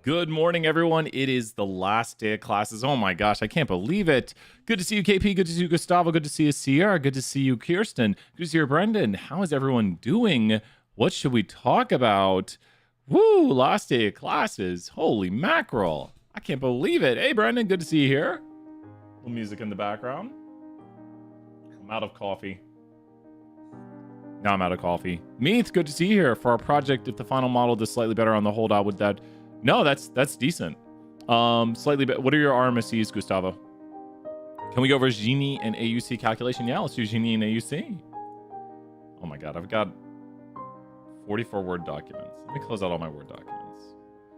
Good morning, everyone. It is the last day of classes. Oh my gosh, I can't believe it. Good to see you, KP. Good to see you, Gustavo. Good to see you, Sierra. Good to see you, Kirsten. Good to see you, Brendan. How is everyone doing? What should we talk about? Woo, last day of classes. Holy mackerel. I can't believe it. Hey, Brendan, good to see you here. A little music in the background. I'm out of coffee. Now I'm out of coffee. Meath, good to see you here for our project. If the final model does slightly better on the holdout, would that... No, that's decent. Slightly better. What are your RMSEs, Gustavo? Can we go over Gini and AUC calculation? Yeah, let's do Gini and AUC. Oh my god, I've got 44 Word documents. Let me close out all my Word documents.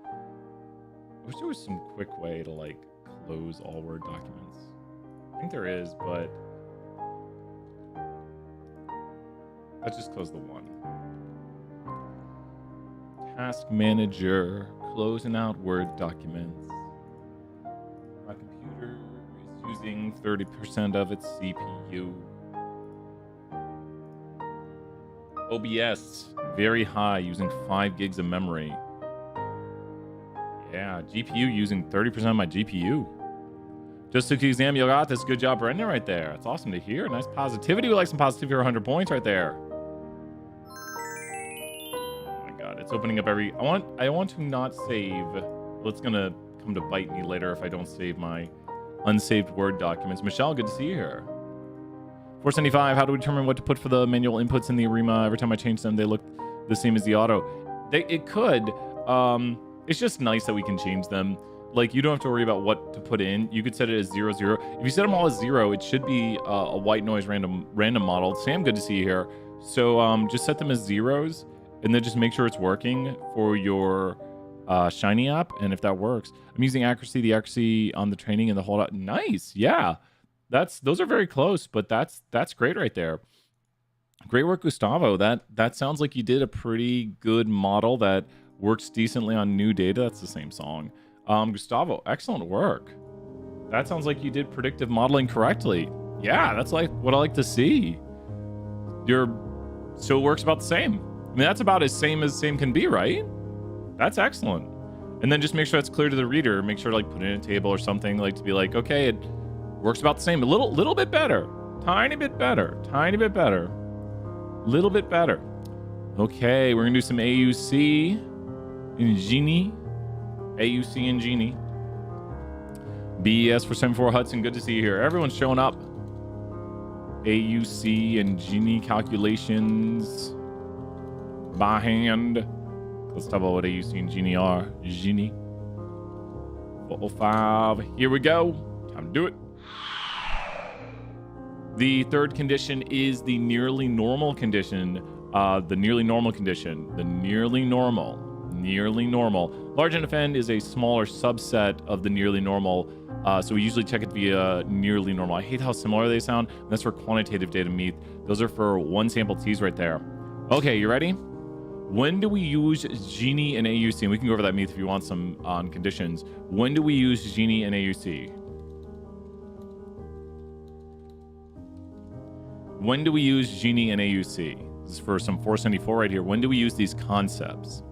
I wish there was some quick way to, like, close all Word documents. I think there is, but... let's just close the one. Task Manager, closing out Word documents. My computer is using 30% of its CPU. OBS, very high, using 5 gigs of memory. Yeah, GPU using 30% of my GPU. Just took the exam, you got this. Good job, Brendan, right there. It's awesome to hear. Nice positivity. We like some positivity for 100 points right there. It's opening up every... I want to not save. Well, it's gonna come to bite me later if I don't save my unsaved Word documents. Michelle, good to see you here. 475, how do we determine what to put for the manual inputs in the ARIMA? Every time I change them, they look the same as the auto. It could. It's just nice that we can change them. Like, you don't have to worry about what to put in. You could set it as 0, 0. If you set them all as 0, it should be a white noise random model. Sam, good to see you here. So just set them as zeros. And then just make sure it's working for your Shiny app. And if that works, I'm using accuracy, the accuracy on the training and the holdout. Nice. Yeah, those are very close, but that's great right there. Great work, Gustavo. That sounds like you did a pretty good model that works decently on new data. That's the same song. Gustavo, excellent work. That sounds like you did predictive modeling correctly. Yeah, that's like what I like to see. So it works about the same. I mean, that's about as same can be, right? That's excellent. And then just make sure that's clear to the reader. Make sure to, like, put it in a table or something, like, to be like, okay, it works about the same. A little bit better. Tiny bit better. Tiny bit better. Little bit better. Okay, we're gonna do some AUC in Gini. AUC in Gini. BES for 74 Hudson. Good to see you here. Everyone's showing up. AUC and Gini calculations by hand. Let's talk about what AUC and Gini are. Gini 405. Here we go. Time to do it. The third condition is the nearly normal condition. The nearly normal condition. The nearly normal. Nearly normal. Large NFN is a smaller subset of the nearly normal. So we usually check it via nearly normal. I hate how similar they sound. That's for quantitative data, Meath. Those are for one sample T's right there. Okay, you ready? When do we use Gini and AUC? And we can go over that, Meath, if you want some on conditions. When do we use Gini and AUC? When do we use Gini and AUC? This is for some 474 right here. When do we use these concepts?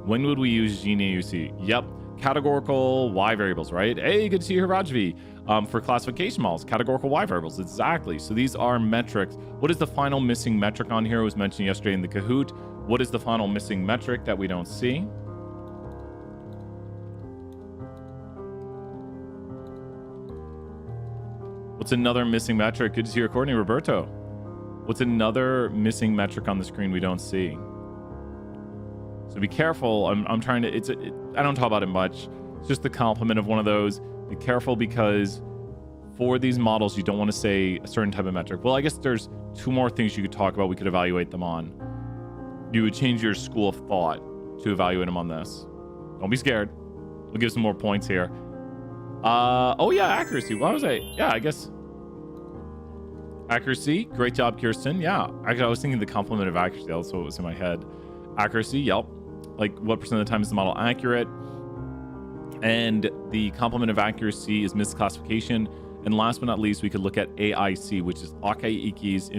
When would we use Gini and AUC? Yep. Categorical Y variables, right? Hey, good to see you here, Rajvi. For classification models, categorical Y variables, exactly. So these are metrics. What is the final missing metric on here? It was mentioned yesterday in the Kahoot. What is the final missing metric that we don't see? What's another missing metric? Good to see you, Courtney. Roberto. What's another missing metric on the screen we don't see? So be careful. I'm trying to, I don't talk about it much. It's just the complement of one of those. Be careful, because for these models, you don't want to say a certain type of metric. Well, I guess there's 2 more things you could talk about. We could evaluate them on. You would change your school of thought to evaluate them on this. Don't be scared. We'll give some more points here. Oh yeah, accuracy. What was I? Yeah, I guess. Accuracy. Great job, Kirsten. Yeah. Actually, I was thinking the complement of accuracy. That's what was in my head. Accuracy. Yep. Like, what % of the time is the model accurate? And the complement of accuracy is misclassification. And last but not least, we could look at AIC, which is Ake Ikes.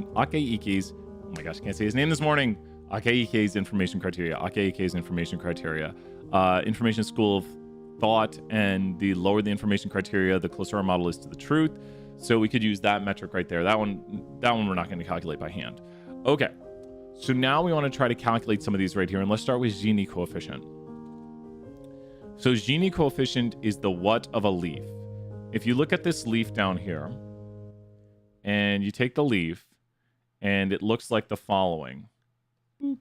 Oh my gosh, I can't say his name this morning. Akeike's information criteria. Akeike's information criteria. Information school of thought, and the lower the information criteria, the closer our model is to the truth. So we could use that metric right there. That one we're not going to calculate by hand. Okay. So now we want to try to calculate some of these right here, and let's start with Gini coefficient. So Gini coefficient is the what of a leaf. If you look at this leaf down here, and you take the leaf, and it looks like the following. Boop,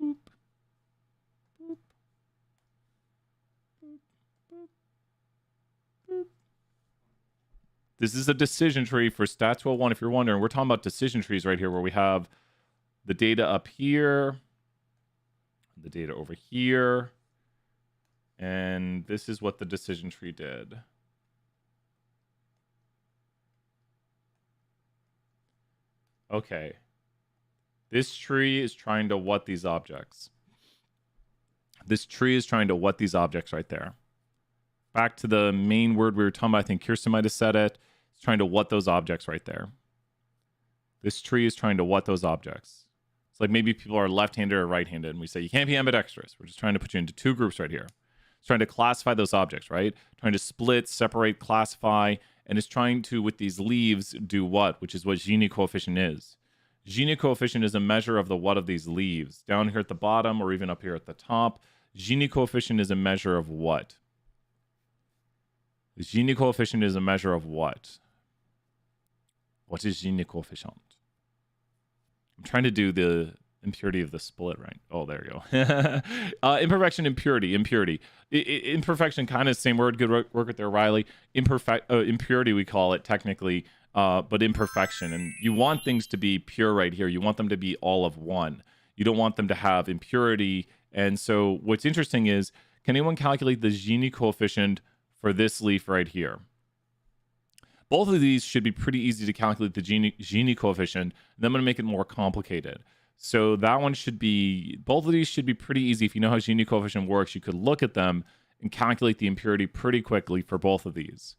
boop, boop, boop, boop, boop. This is a decision tree for Stats 201. If you're wondering, we're talking about decision trees right here, where we have the data up here, the data over here, and this is what the decision tree did. Okay. This tree is trying to what these objects? This tree is trying to what these objects right there. Back to the main word we were talking about, I think Kirsten might have said it. It's trying to what those objects right there. This tree is trying to what those objects. It's like maybe people are left-handed or right-handed, and we say, you can't be ambidextrous. We're just trying to put you into two groups right here. It's trying to classify those objects, right? Trying to split, separate, classify, and it's trying to, with these leaves, do what? Which is what Gini coefficient is. Gini coefficient is a measure of the what of these leaves. Down here at the bottom, or even up here at the top, Gini coefficient is a measure of what? The Gini coefficient is a measure of what? What is Gini coefficient? I'm trying to do the impurity of the split, right? Oh, there you go. Imperfection, impurity. Imperfection, kind of same word. Good work with there, Riley. Impurity, we call it technically, but imperfection. And you want things to be pure right here. You want them to be all of one. You don't want them to have impurity. And so what's interesting is, can anyone calculate the Gini coefficient for this leaf right here? Both of these should be pretty easy to calculate the Gini coefficient. Then I'm going to make it more complicated. So that one should be, both of these should be pretty easy. If you know how Gini coefficient works, you could look at them and calculate the impurity pretty quickly for both of these.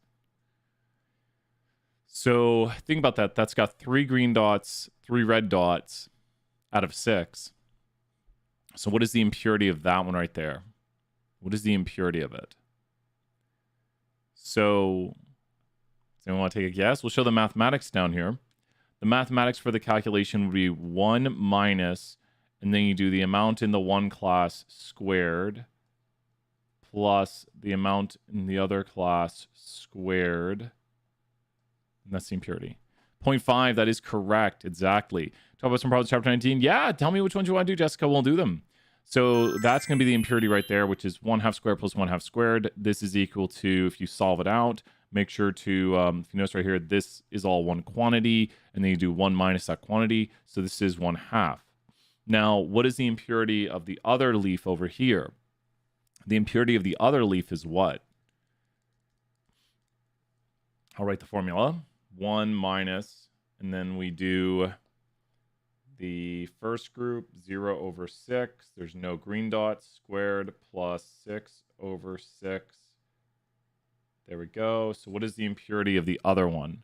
So think about that. That's got 3 green dots, 3 red dots out of 6. So what is the impurity of that one right there? What is the impurity of it? So, does anyone want to take a guess? We'll show the mathematics down here. The mathematics for the calculation would be 1 minus, and then you do the amount in the one class squared plus the amount in the other class squared. And that's the impurity. 0.5, that is correct. Exactly. Talk about some problems, chapter 19. Yeah, tell me which ones you want to do, Jessica. We'll do them. So that's going to be the impurity right there, which is 1/2 squared plus 1/2 squared. This is equal to, if you solve it out, make sure to, if you notice right here, this is all one quantity, and then you do 1 minus that quantity. So this is 1/2. Now, what is the impurity of the other leaf over here? The impurity of the other leaf is what? I'll write the formula. 1 minus, and then we do the first group, 0/6. There's no green dots, squared plus 6/6. There we go. So what is the impurity of the other one?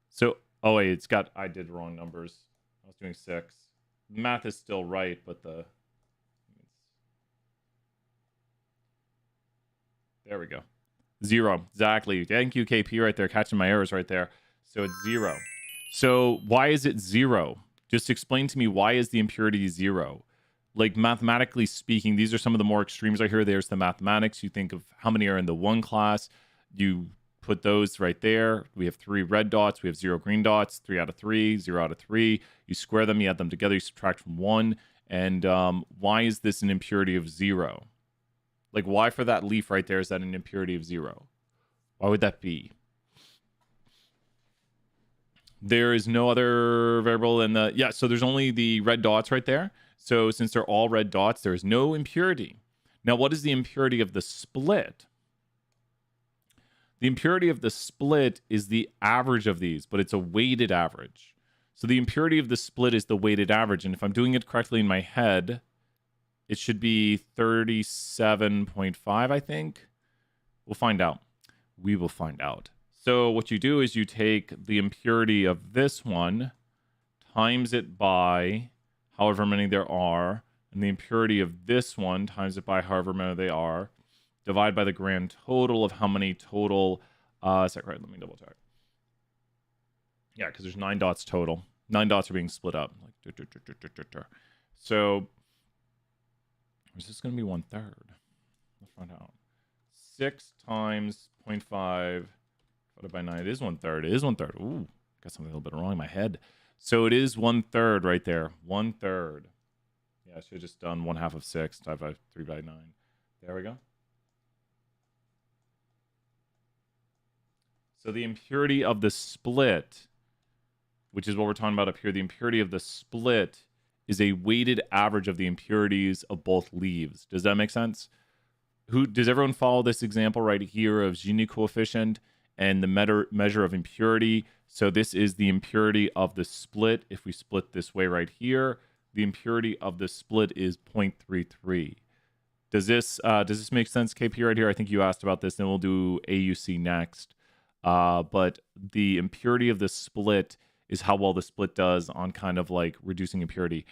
So, oh wait, it's got, I did wrong numbers. I was doing 6. The math is still right, but the, there we go. 0, exactly. Thank you, KP, right there, catching my errors right there. So it's 0. So why is it 0? Just explain to me, why is the impurity 0? Like, mathematically speaking, these are some of the more extremes right here. There's the mathematics. You think of how many are in the one class. You put those right there. We have 3 red dots. We have 0 green dots. 3 out of 3, 0 out of 3. You square them. You add them together. You subtract from 1. And why is this an impurity of 0? Like, why for that leaf right there is that an impurity of 0? Why would that be? There is no other variable in the, yeah, so there's only the red dots right there. So since they're all red dots, there's no impurity. Now, what is the impurity of the split? The impurity of the split is the average of these, but it's a weighted average. So the impurity of the split is the weighted average. And if I'm doing it correctly in my head, it should be 37.5, I think. We'll find out. We will find out. So what you do is you take the impurity of this one, times it by however many there are, and the impurity of this one times it by however many they are, divide by the grand total of how many total. Is that right? Let me double check. Yeah, because there's 9 dots total. 9 dots are being split up. Like, so is this going to be 1/3? Let's find out. 6 times 0.5 divided by 9. It is 1/3. It is 1/3. Ooh, got something a little bit wrong in my head. So it is 1/3 right there. 1/3. Yeah, I should have just done 1/2 of 6 divided by 3 by 9. There we go. So the impurity of the split, which is what we're talking about up here, the impurity of the split is a weighted average of the impurities of both leaves. Does that make sense? Does everyone follow this example right here of Gini coefficient and the measure of impurity? So this is the impurity of the split. If we split this way right here, the impurity of the split is 0.33. Does this make sense, KP, right here? I think you asked about this, then we'll do AUC next. But the impurity of the split is how well the split does on kind of like reducing impurity.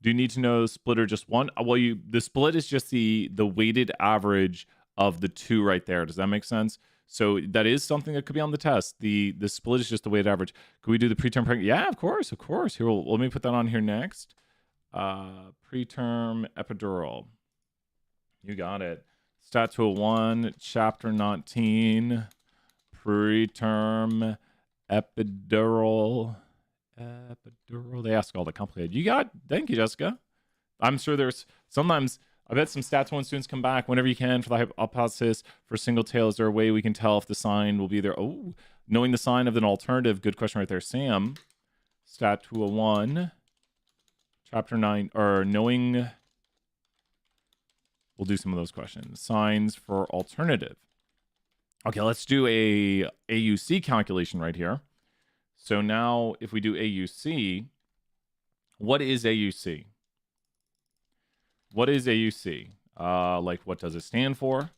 Do you need to know split or just one? Well, the split is just the weighted average of the two right there. Does that make sense? So that is something that could be on the test. The split is just the weighted average. Could we do the preterm pregnancy? Yeah, of course. Here, let me put that on here next. Preterm epidural. You got it. Stat 201, chapter 19. Preterm epidural. They ask all the complicated. You got. Thank you, Jessica. I'm sure there's sometimes. I bet some stats 1 students come back whenever you can for the hypothesis for single tail. Is there a way we can tell if the sign will be there? Oh, knowing the sign of an alternative. Good question right there, Sam. Stat 201, chapter 9, or knowing. We'll do some of those questions. Signs for alternative. Okay, let's do a AUC calculation right here. So now if we do AUC, what is AUC? What is AUC? Like, what does it stand for?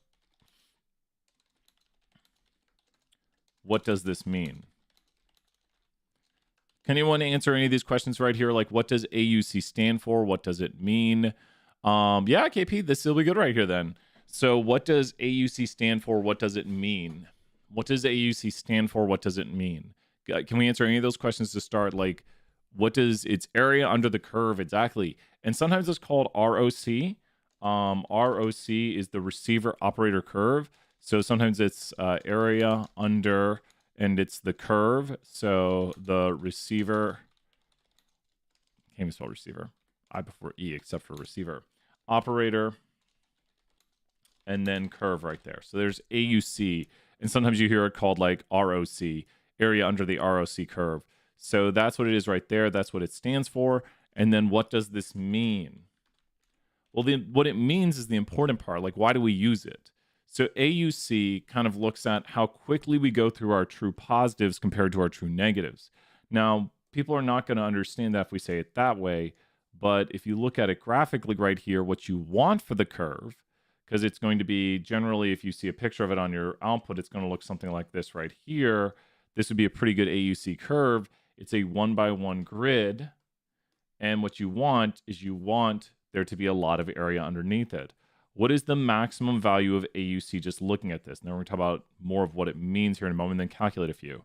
What does this mean? Can anyone answer any of these questions right here? Like, what does AUC stand for? What does it mean? Yeah, KP, this will be good right here then. So what does AUC stand for? What does it mean? What does AUC stand for? What does it mean? Can we answer any of those questions to start? Like, what does its area under the curve exactly? And sometimes it's called ROC. ROC is the receiver operator curve. So sometimes it's area under, and it's the curve. So the receiver, can't even spell receiver. I before E except for receiver. Operator, and then curve right there. So there's AUC, and sometimes you hear it called like ROC, area under the ROC curve. So that's what it is right there. That's what it stands for. And then what does this mean? Well, what it means is the important part. Like, why do we use it? So AUC kind of looks at how quickly we go through our true positives compared to our true negatives. Now, people are not going to understand that if we say it that way. But if you look at it graphically right here, what you want for the curve, because it's going to be generally, if you see a picture of it on your output, it's going to look something like this right here. This would be a pretty good AUC curve. It's a 1x1 grid. And what you want is you want there to be a lot of area underneath it. What is the maximum value of AUC just looking at this? Now we're going to talk about more of what it means here in a moment, then calculate a few.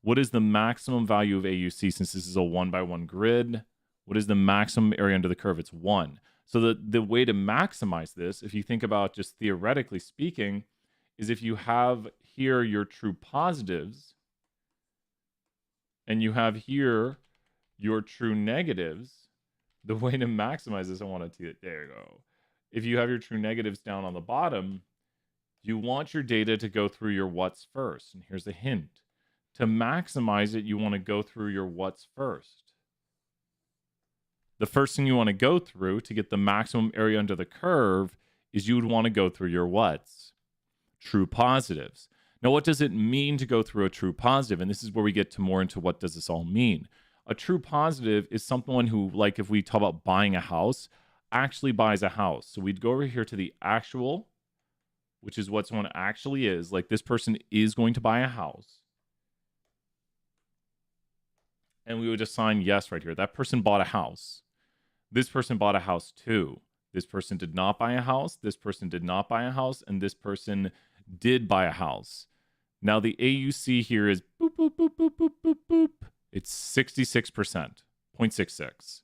What is the maximum value of AUC since this is a 1x1 grid? What is the maximum area under the curve? It's 1. So the way to maximize this, if you think about just theoretically speaking, is if you have here your true positives and you have here your true negatives, the way to maximize this, I wanted to, there you go. If you have your true negatives down on the bottom, you want your data to go through your what's first. And here's a hint. To maximize it, you want to go through your what's first. The first thing you want to go through to get the maximum area under the curve is you would want to go through your what's? True positives. Now, what does it mean to go through a true positive? And this is where we get to more into what does this all mean. A true positive is someone who, like if we talk about buying a house, actually buys a house. So we'd go over here to the actual, which is what someone actually is. Like this person is going to buy a house. And we would assign yes right here. That person bought a house. This person bought a house too. This person did not buy a house. This person did not buy a house. And this person did buy a house. Now the AUC here is boop, boop, boop, boop, boop, boop, boop. It's 66%, 0.66.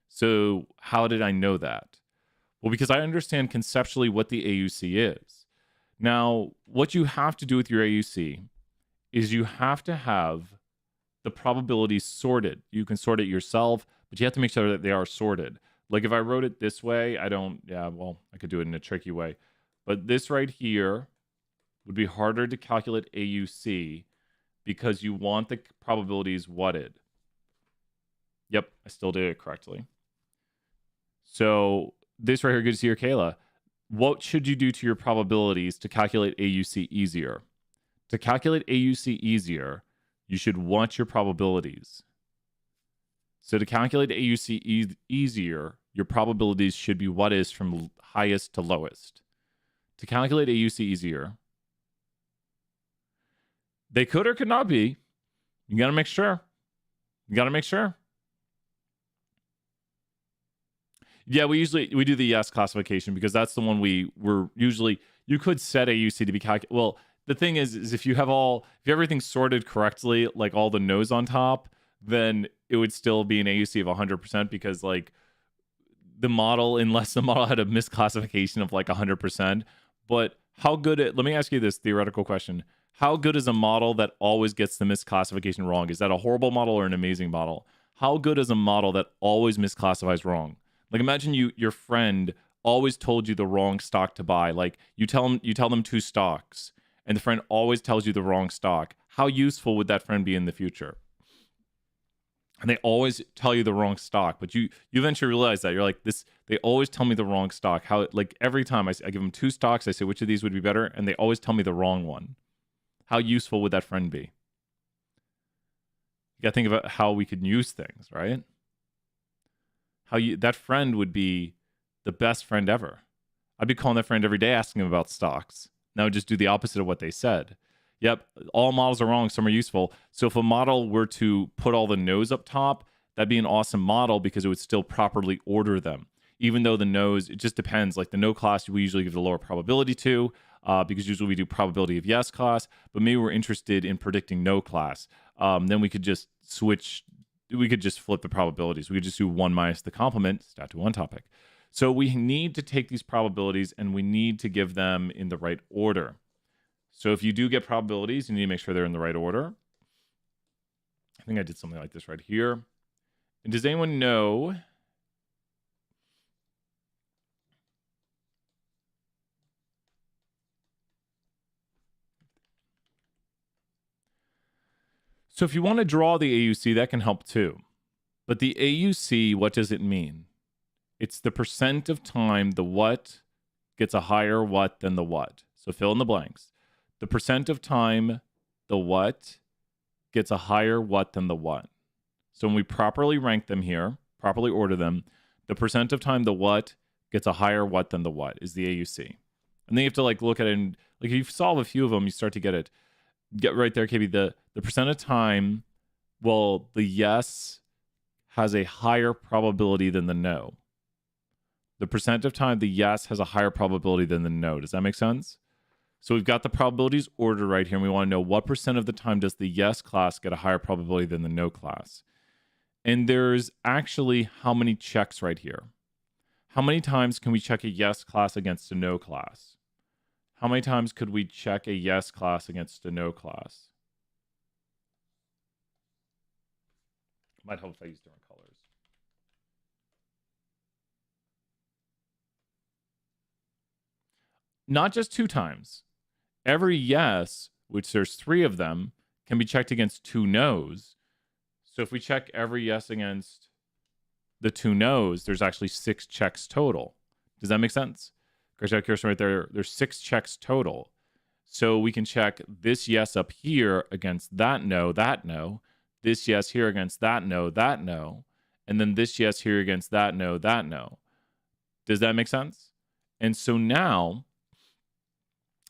So how did I know that? Well, because I understand conceptually what the AUC is. Now, what you have to do with your AUC is you have to have the probabilities sorted. You can sort it yourself, but you have to make sure that they are sorted. Like if I wrote it this way, I could do it in a tricky way. But this right here would be harder to calculate AUC because you want the probabilities whatted. Yep, I still did it correctly. So this right here, good to see you, Kayla. What should you do to your probabilities to calculate AUC easier? To calculate AUC easier, you should want your probabilities. So to calculate AUC easier, your probabilities should be what is from highest to lowest. To calculate AUC easier, they could or could not be. You got to make sure. You got to make sure. Yeah, we do the yes classification because that's the one we're usually. You could set AUC to be calculated. Well, the thing is if if everything's sorted correctly, like all the no's on top, then it would still be an AUC of 100% because like the model, unless the model had a misclassification of like 100%. But how good let me ask you this theoretical question. How good is a model that always gets the misclassification wrong? Is that a horrible model or an amazing model? How good is a model that always misclassifies wrong? Like imagine your friend always told you the wrong stock to buy. Like you tell them 2 stocks and the friend always tells you the wrong stock. How useful would that friend be in the future? And they always tell you the wrong stock, but you eventually realize that you're like they always tell me the wrong stock. How like every time I give them 2 stocks, I say which of these would be better, and they always tell me the wrong one. How useful would that friend be? You got to think about how we could use things, right? That friend would be the best friend ever. I'd be calling that friend every day asking him about stocks. Now just do the opposite of what they said. Yep, all models are wrong, some are useful. So if a model were to put all the no's up top, that'd be an awesome model because it would still properly order them. Even though the no's, it just depends. Like the no class, we usually give the lower probability to, because usually we do probability of yes class, but maybe we're interested in predicting no class. Then we could just switch. We could just flip the probabilities. We could just do 1 minus the complement, stat to 1 topic. So we need to take these probabilities and we need to give them in the right order. So if you do get probabilities, you need to make sure they're in the right order. I think I did something like this right here. And does anyone know? So if you want to draw the AUC, that can help too. But the AUC, what does it mean? It's the percent of time the what gets a higher what than the what. So fill in the blanks. The percent of time the what gets a higher what than the what. So when we properly rank them here, properly order them, the percent of time the what gets a higher what than the what is the AUC. And then you have to like look at it and like if you solve a few of them, you start to get it. Get right there, KB. The percent of time, well, the yes has a higher probability than the no. The percent of time the yes has a higher probability than the no. Does that make sense? So we've got the probabilities ordered right here, and we want to know what percent of the time does the yes class get a higher probability than the no class. And there's actually how many checks right here. How many times can we check a yes class against a no class? How many times could we check a yes class against a no class? Might help if I use different colors. Not just 2 times. Every yes, which there's 3 of them, can be checked against 2 no's. So if we check every yes against the 2 no's, there's actually 6 checks total. Does that make sense? Kirsten right there, there's 6 checks total. So we can check this yes up here against that no, this yes here against that no, and then this yes here against that no. Does that make sense? And so now,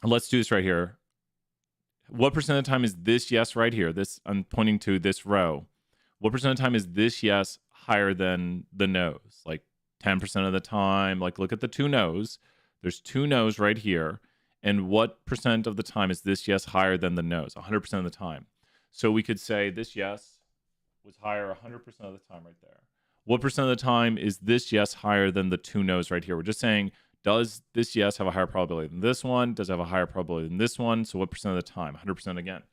let's do this right here. What percent of the time is this yes right here? This, I'm pointing to this row. What percent of the time is this yes higher than the no's? Like 10% of the time. Like, look at the two no's. There's two no's right here. And what percent of the time is this yes higher than the no's? 100% of the time. So we could say this yes was higher 100% of the time right there. What percent of the time is this yes higher than the two no's right here? We're just saying, does this yes have a higher probability than this one? Does it have a higher probability than this one? So what percent of the time? 100% again.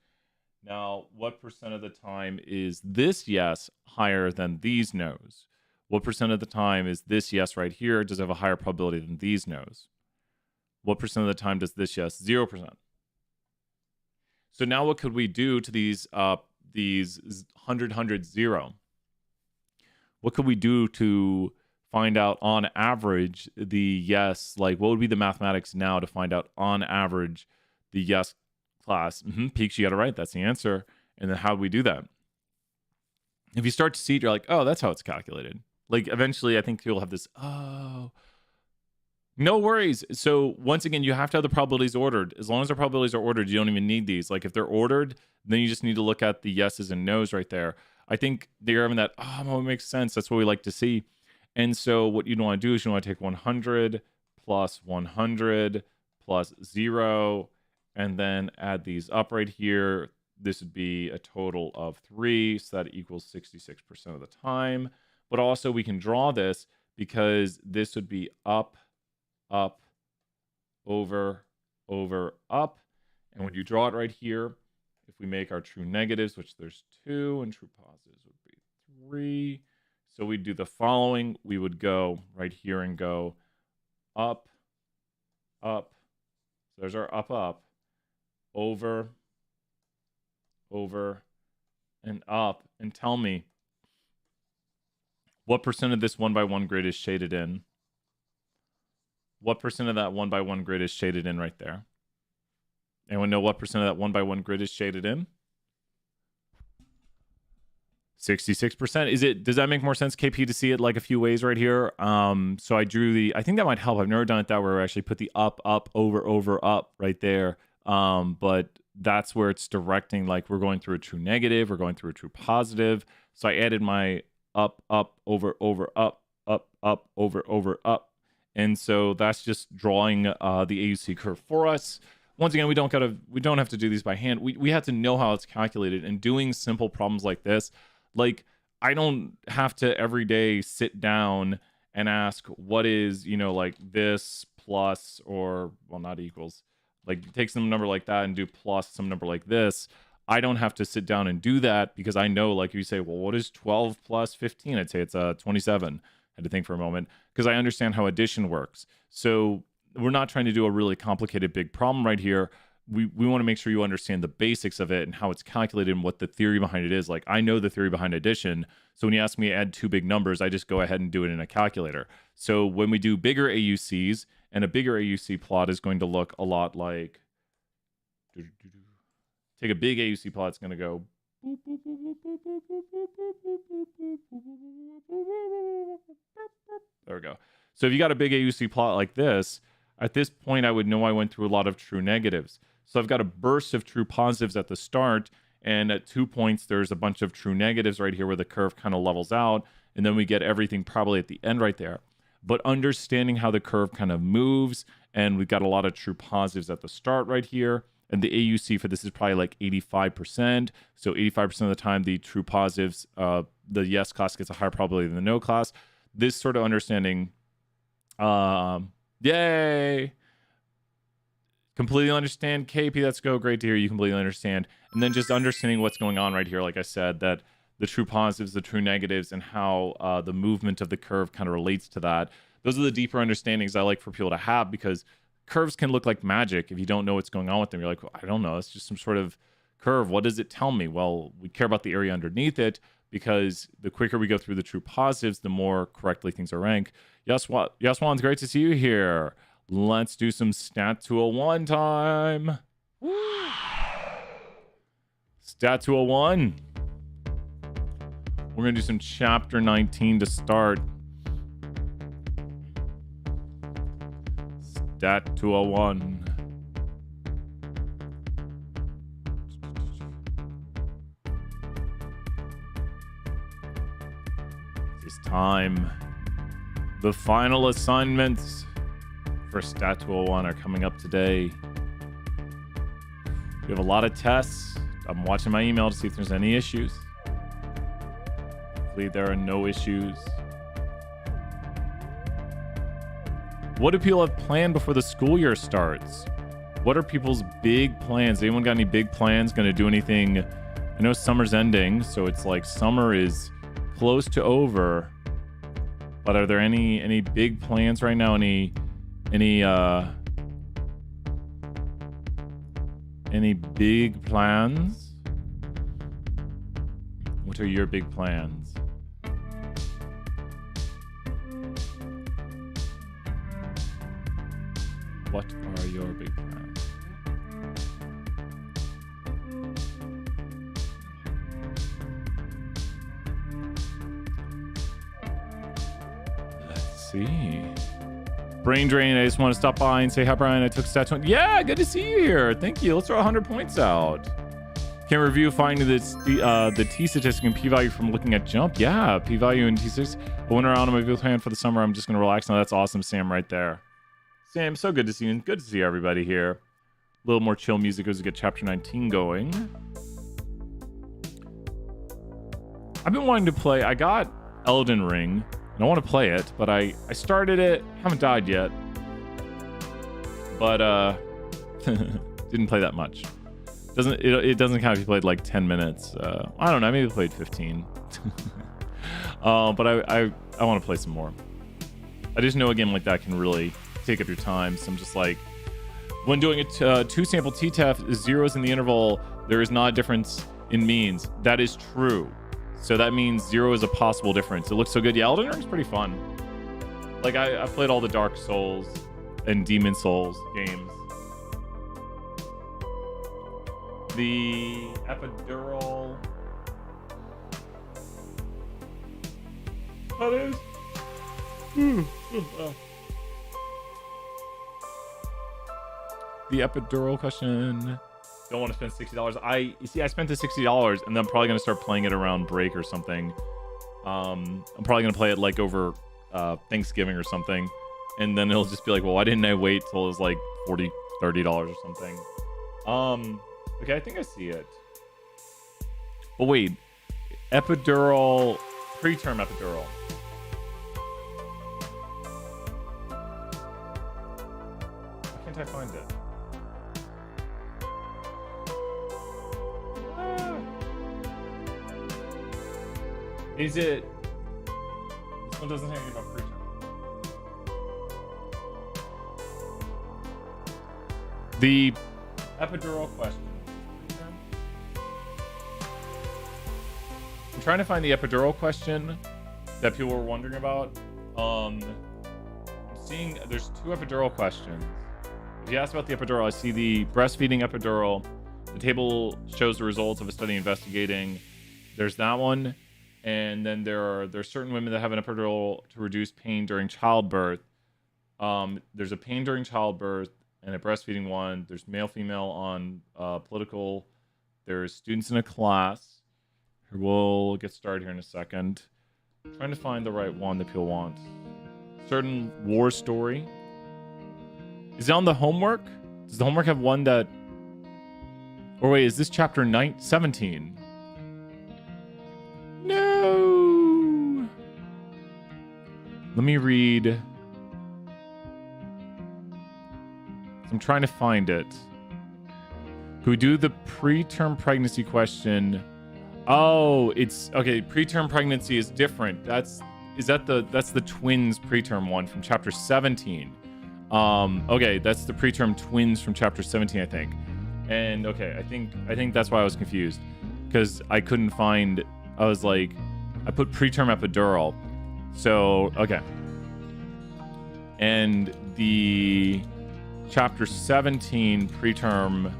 Now, what percent of the time is this yes higher than these no's? What percent of the time is this yes right here? Does it have a higher probability than these no's? What percent of the time does this yes? 0%. So now what could we do to these 100, 100, 0? What could we do to find out on average the yes? Like, what would be the mathematics now to find out on average the yes class? Peaks, you got it right. That's the answer. And then how do we do that? If you start to see it, you're like, oh, that's how it's calculated. Like, eventually, I think you'll have this, oh, no worries. So once again, you have to have the probabilities ordered. As long as the probabilities are ordered, you don't even need these. Like, if they're ordered, then you just need to look at the yeses and nos right there. I think they're having that, oh, well, it makes sense. That's what we like to see. And so what you want to do is you want to take 100 plus 100 plus 0, and then add these up right here. This would be a total of 3, so that equals 66% of the time. But also we can draw this because this would be up, up, over, over, up. And when you draw it right here, if we make our true negatives, which there's 2, and true positives would be 3. So we'd do the following. We would go right here and go up, up. So there's our up, up, over, over, and up. And tell me, what percent of this 1 by 1 grid is shaded in? What percent of that 1 by 1 grid is shaded in right there? Anyone know what percent of that 1 by 1 grid is shaded in? 66%. Is it? Does that make more sense, KP, to see it like a few ways right here? So I drew the, I think that might help. I've never done it that way, where I actually put the up, up, over, over, up right there. But that's where it's directing, like we're going through a true negative, we're going through a true positive. So I added my up, up, over, over, up, up, up, over, over, up. And so that's just drawing the AUC curve for us. Once again, we don't have to do these by hand. We have to know how it's calculated. And doing simple problems like this, like, I don't have to every day sit down and ask what is, like this plus, or, well, not equals. Like, take some number like that and do plus some number like this. I don't have to sit down and do that, because I know, like, you say, well, what is 12 plus 15? I'd say it's 27. I had to think for a moment, because I understand how addition works. So we're not trying to do a really complicated big problem right here. We want to make sure you understand the basics of it and how it's calculated and what the theory behind it is. Like, I know the theory behind addition. So when you ask me to add two big numbers, I just go ahead and do it in a calculator. So when we do bigger AUCs, and a bigger AUC plot is going to look a lot like, take a big AUC plot, it's going to go, there we go. So if you got a big AUC plot like this, at this point, I would know I went through a lot of true negatives. So I've got a burst of true positives at the start, and at 2 points, there's a bunch of true negatives right here where the curve kind of levels out, and then we get everything probably at the end right there. But understanding how the curve kind of moves, and we've got a lot of true positives at the start right here, and the AUC for this is probably like 85%. So 85% of the time, the true positives, the yes class gets a higher probability than the no class. This sort of understanding, yay! Completely understand, KP. Let's go. Great to hear you completely understand. And then just understanding what's going on right here, like I said, that the true positives, the true negatives, and how the movement of the curve kind of relates to that. Those are the deeper understandings I like for people to have, because curves can look like magic if you don't know what's going on with them. You're like, well, I don't know. It's just some sort of curve. What does it tell me? Well, we care about the area underneath it, because the quicker we go through the true positives, the more correctly things are ranked. Yes, Juan, great to see you here. Let's do some Stat 201 time. Stat 201. We're going to do some Chapter 19 to start. Stat 201. It's time. The final assignments for Stat 201 are coming up today. We have a lot of tests. I'm watching my email to see if there's any issues. Hopefully there are no issues. What do people have planned before the school year starts? What are people's big plans? Anyone got any big plans? Gonna do anything? I know summer's ending, so it's like summer is close to over. But are there any big plans right now? Any big plans? What are your big plans? What are your big plans? Let's see. Brain drain. I just want to stop by and say hi, Brian. I took stat 20. Yeah, good to see you here. Thank you. Let's throw 100 points out. Can review finding the T statistic and p-value from looking at jump. Yeah, p-value and T6. A winter automobile plan for the summer. I'm just gonna relax now. That's awesome, Sam, right there. Sam, so good to see you. Good to see everybody here. A little more chill music as we get chapter 19 going. I've been wanting to play. I got Elden Ring, and I want to play it, but I started it. Haven't died yet. But didn't play that much. It doesn't count if you played like 10 minutes. I don't know. Maybe played 15. But I want to play some more. I just know a game like that can really take up your time. So I'm just like, when doing a two sample t-test, zeros in the interval, there is not a difference in means. That is true. So that means 0 is a possible difference. It looks so good. Yeah, Elden Ring's pretty fun. Like I played all the Dark Souls and Demon Souls games. The epidural. That is. The epidural question. Don't want to spend $60. You see, I spent the $60 and then I'm probably gonna start playing it around break or something. I'm probably gonna play it like over Thanksgiving or something, and then it'll just be like, well, why didn't I wait till it was like $30 or something? Okay, I think I see it. But wait, epidural, preterm epidural. Why can't I find it? Is it? This one doesn't say anything about preterm. The epidural question. I'm trying to find the epidural question that people were wondering about. I'm seeing there's 2 epidural questions. If you ask about the epidural, I see the breastfeeding epidural. The table shows the results of a study investigating. There's that one. And then there's certain women that have an epidural to reduce pain during childbirth. There's a pain during childbirth and a breastfeeding one. There's male, female on political. There's students in a class. We'll get started here in a second. Trying to find the right one that people want. Certain war story. Is it on the homework? Does the homework have one that... Or wait, is this chapter 17? No. Let me read. I'm trying to find it. Can we do the preterm pregnancy question? Oh, it's okay. Preterm pregnancy is different. That's the twins preterm one from chapter 17. Okay, that's the preterm twins from chapter 17, I think. And okay, I think that's why I was confused, because I couldn't find. I was like, I put preterm epidural. So, okay. And the chapter 17 preterm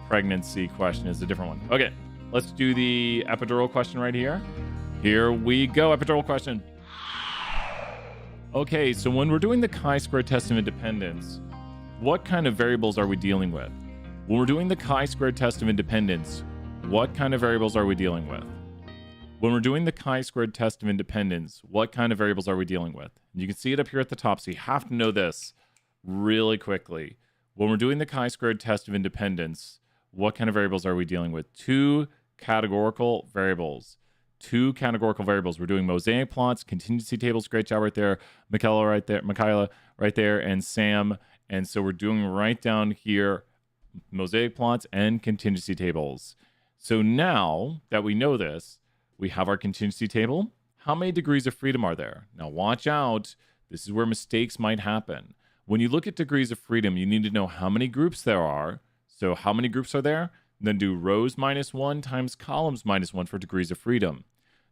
pregnancy question is a different one. Okay, let's do the epidural question right here. Here we go, epidural question. Okay, so when we're doing the chi-square test of independence, what kind of variables are we dealing with? When we're doing the chi-square test of independence, what kind of variables are we dealing with? When we're doing the chi-squared test of independence, what kind of variables are we dealing with? And you can see it up here at the top, so you have to know this really quickly. When we're doing the chi-squared test of independence, what kind of variables are we dealing with? Two categorical variables. Two categorical variables. We're doing mosaic plots, contingency tables. Great job right there. Michaela right there, and Sam. And so we're doing right down here mosaic plots and contingency tables. So now that we know this, we have our contingency table. How many degrees of freedom are there? Now watch out. This is where mistakes might happen. When you look at degrees of freedom, you need to know how many groups there are. So how many groups are there? Then do rows -1 times columns -1 for degrees of freedom.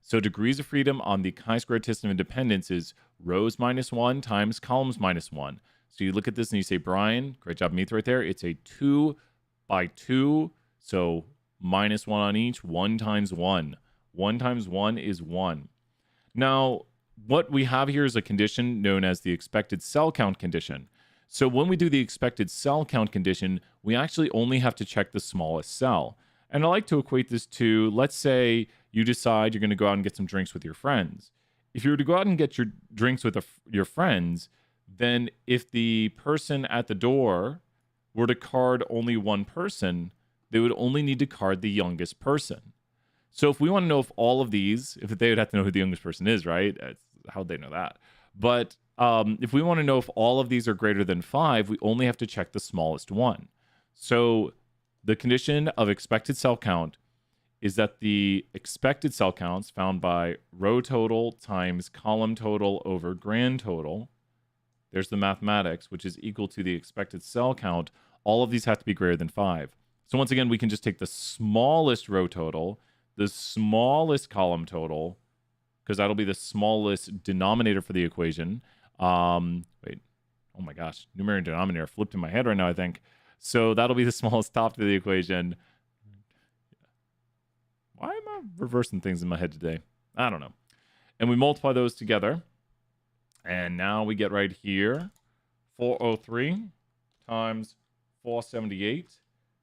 So degrees of freedom on the chi-squared test of independence is rows -1 times columns -1. So you look at this and you say, Brian, great job, Meath, right there. It's a 2 by 2. So -1 on each, 1 times 1. 1 times 1 is 1. Now, what we have here is a condition known as the expected cell count condition. So when we do the expected cell count condition, we actually only have to check the smallest cell. And I like to equate this to, let's say you decide you're going to go out and get some drinks with your friends. If you were to go out and get your drinks with your friends, then if the person at the door were to card only one person, they would only need to card the youngest person. So if we want to know if all of these, if they would have to know who the youngest person is, right? How'd they know that? But if we want to know if all of these are greater than 5, we only have to check the smallest one. So the condition of expected cell count is that the expected cell counts found by row total times column total over grand total, there's the mathematics, which is equal to the expected cell count. All of these have to be greater than 5. So once again, we can just take the smallest row total, the smallest column total, because that'll be the smallest denominator for the equation. Wait, oh my gosh, numerator and denominator flipped in my head right now, I think. So that'll be the smallest top to the equation. Why am I reversing things in my head today? I don't know. And we multiply those together. And now we get right here, 403 times 478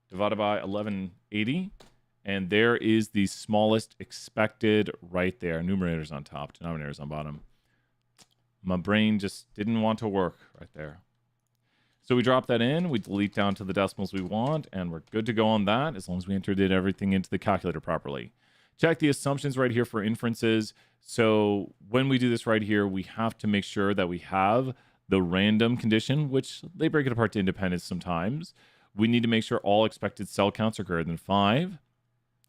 divided by 1180. And there is the smallest expected right there. Numerator's on top, denominator's on bottom. My brain just didn't want to work right there. So we drop that in, we delete down to the decimals we want, and we're good to go on that as long as we entered everything into the calculator properly. Check the assumptions right here for inferences. So when we do this right here, we have to make sure that we have the random condition, which they break it apart to independence sometimes. We need to make sure all expected cell counts are greater than 5.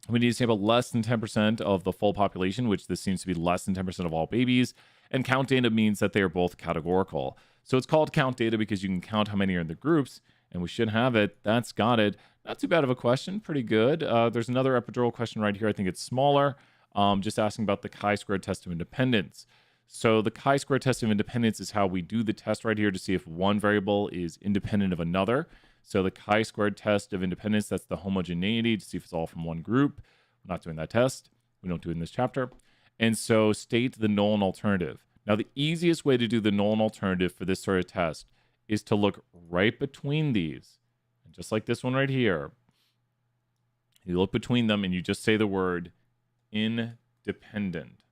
We need to sample less than 10% of the full population, which this seems to be less than 10% of all babies. And count data means that they are both categorical. So it's called count data because you can count how many are in the groups, and we should have it. That's got it. Not too bad of a question. Pretty good. There's another epidural question right here. I think it's smaller. Just asking about the chi-squared test of independence. So the chi-squared test of independence is how we do the test right here to see if one variable is independent of another. So the chi-squared test of independence, that's the homogeneity to see if it's all from one group. We're not doing that test. We don't do it in this chapter. And so state the null and alternative. Now, the easiest way to do the null and alternative for this sort of test is to look right between these. And just like this one right here, you look between them and you just say the word independent.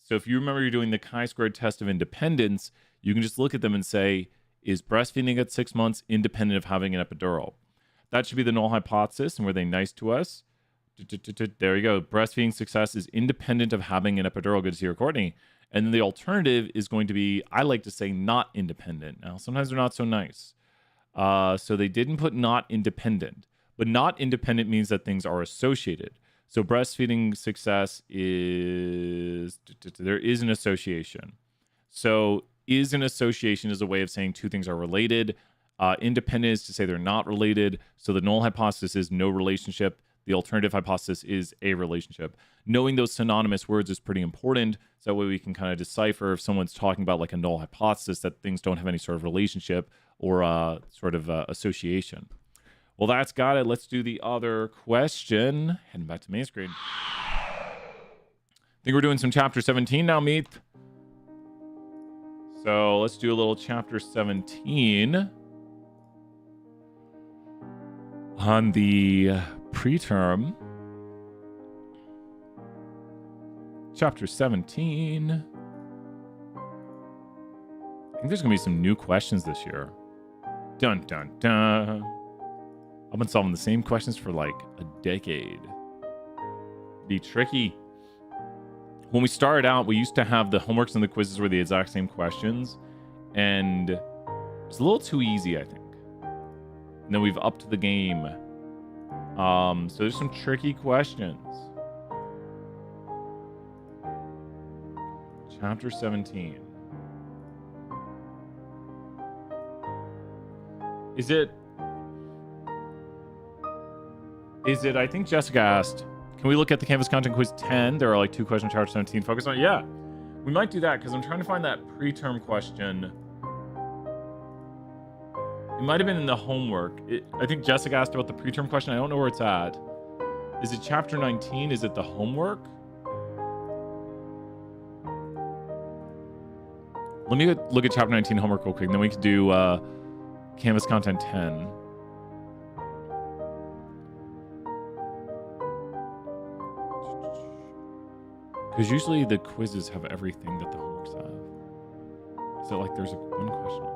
So if you remember you're doing the chi-squared test of independence, you can just look at them and say, is breastfeeding at 6 months independent of having an epidural? That should be the null hypothesis. And were they nice to us? There you go. Breastfeeding success is independent of having an epidural. Good to see you, Courtney. And then the alternative is going to be, I like to say, not independent. Now, sometimes they're not so nice. So they didn't put not independent. But not independent means that things are associated. So breastfeeding success is, there is an association. So is an association is a way of saying two things are related. Independent is to say they're not related. So the null hypothesis is no relationship. The alternative hypothesis is a relationship. Knowing those synonymous words is pretty important. So that way we can kind of decipher if someone's talking about like a null hypothesis that things don't have any sort of relationship or sort of association. Well, that's got it. Let's do the other question. Heading back to main screen. I think we're doing some chapter 17 now, Meath. So let's do a little chapter 17 on the preterm. Chapter 17. think there's going to be some new questions this year. Dun, dun, dun. I've been solving the same questions for like a decade. Be tricky. When we started out, we used to have the homeworks and the quizzes were the exact same questions. And it's a little too easy, I think. And then we've upped the game. So there's some tricky questions. Chapter 17. Is it, I think Jessica asked, can we look at the Canvas content quiz 10? There are like 2 questions, chapter 17 focus on it. Yeah, we might do that because I'm trying to find that preterm question. It might have been in the homework. I think Jessica asked about the preterm question. I don't know where it's at. Is it chapter 19? Is it the homework? Let me look at chapter 19 homework real quick, and then we could do Canvas content 10. Because usually the quizzes have everything that the homeworks have. Is it like there's one question?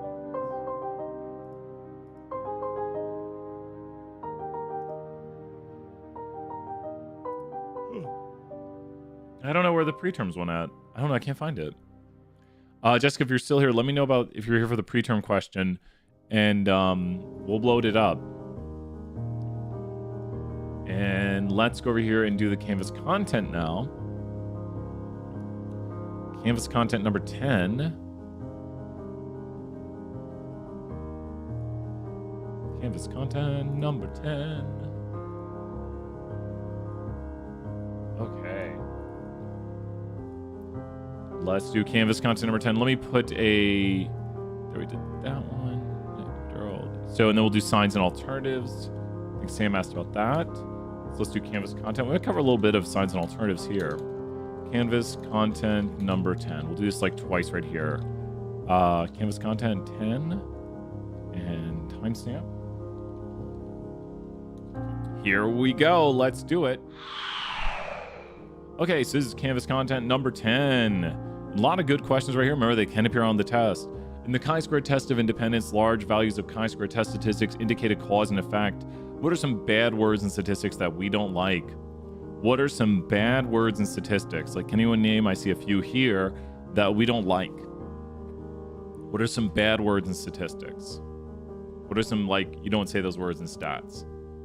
I don't know where the preterms one at. I don't know. I can't find it. Jessica, if you're still here, let me know about if you're here for the preterm question, and we'll load it up. And let's go over here and do the Canvas content now. Canvas content number 10. Canvas content number 10. Okay. Let's do Canvas content number 10. Let me put a... There we did that one. So, and then we'll do signs and alternatives. I think Sam asked about that. So let's do Canvas content. We're going to cover a little bit of signs and alternatives here. Canvas content number 10. We'll do this like twice right here. Canvas content 10 and timestamp. Here we go. Let's do it. Okay, so this is Canvas content number 10. A lot of good questions right here. Remember, they can appear on the test. In the chi-square test of independence, large values of chi-square test statistics indicate a cause and effect. What are some bad words in statistics that we don't like? What are some bad words in statistics? Like, can anyone name? I see a few here that we don't like. What are some bad words in statistics? What are some, like, you don't say those words in stats?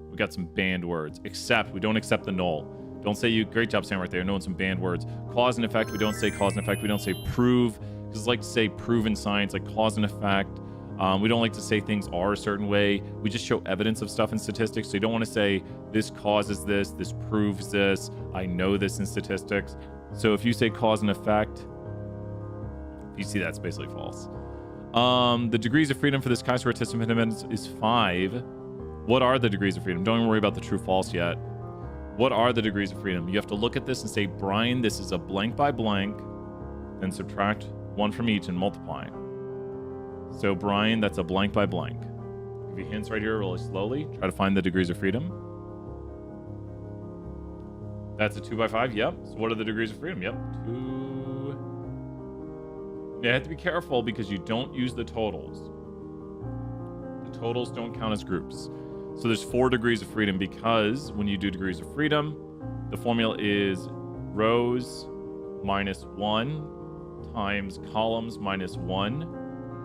We got some banned words. Except, we don't accept the null. Don't say you, great job, Sam, right there. Knowing some banned words. Cause and effect, we don't say cause and effect. We don't say prove, because it's like to say prove in science, like cause and effect. We don't like to say things are a certain way. We just show evidence of stuff in statistics. So you don't want to say this causes this proves this, I know this in statistics. So if you say cause and effect, if you see that's basically false. The degrees of freedom for this chi-square test of independence is 5. What are the degrees of freedom? Don't even worry about the true false yet. What are the degrees of freedom? You have to look at this and say, Brian, this is a blank by blank, then subtract 1 from each and multiply. So Brian, that's a blank by blank. Give you hints right here really slowly. Try to find the degrees of freedom. That's a 2 by 5. Yep. So what are the degrees of freedom? Yep. 2. You have to be careful because you don't use the totals. The totals don't count as groups. So there's 4 degrees of freedom because when you do degrees of freedom, the formula is rows minus 1 times columns minus 1.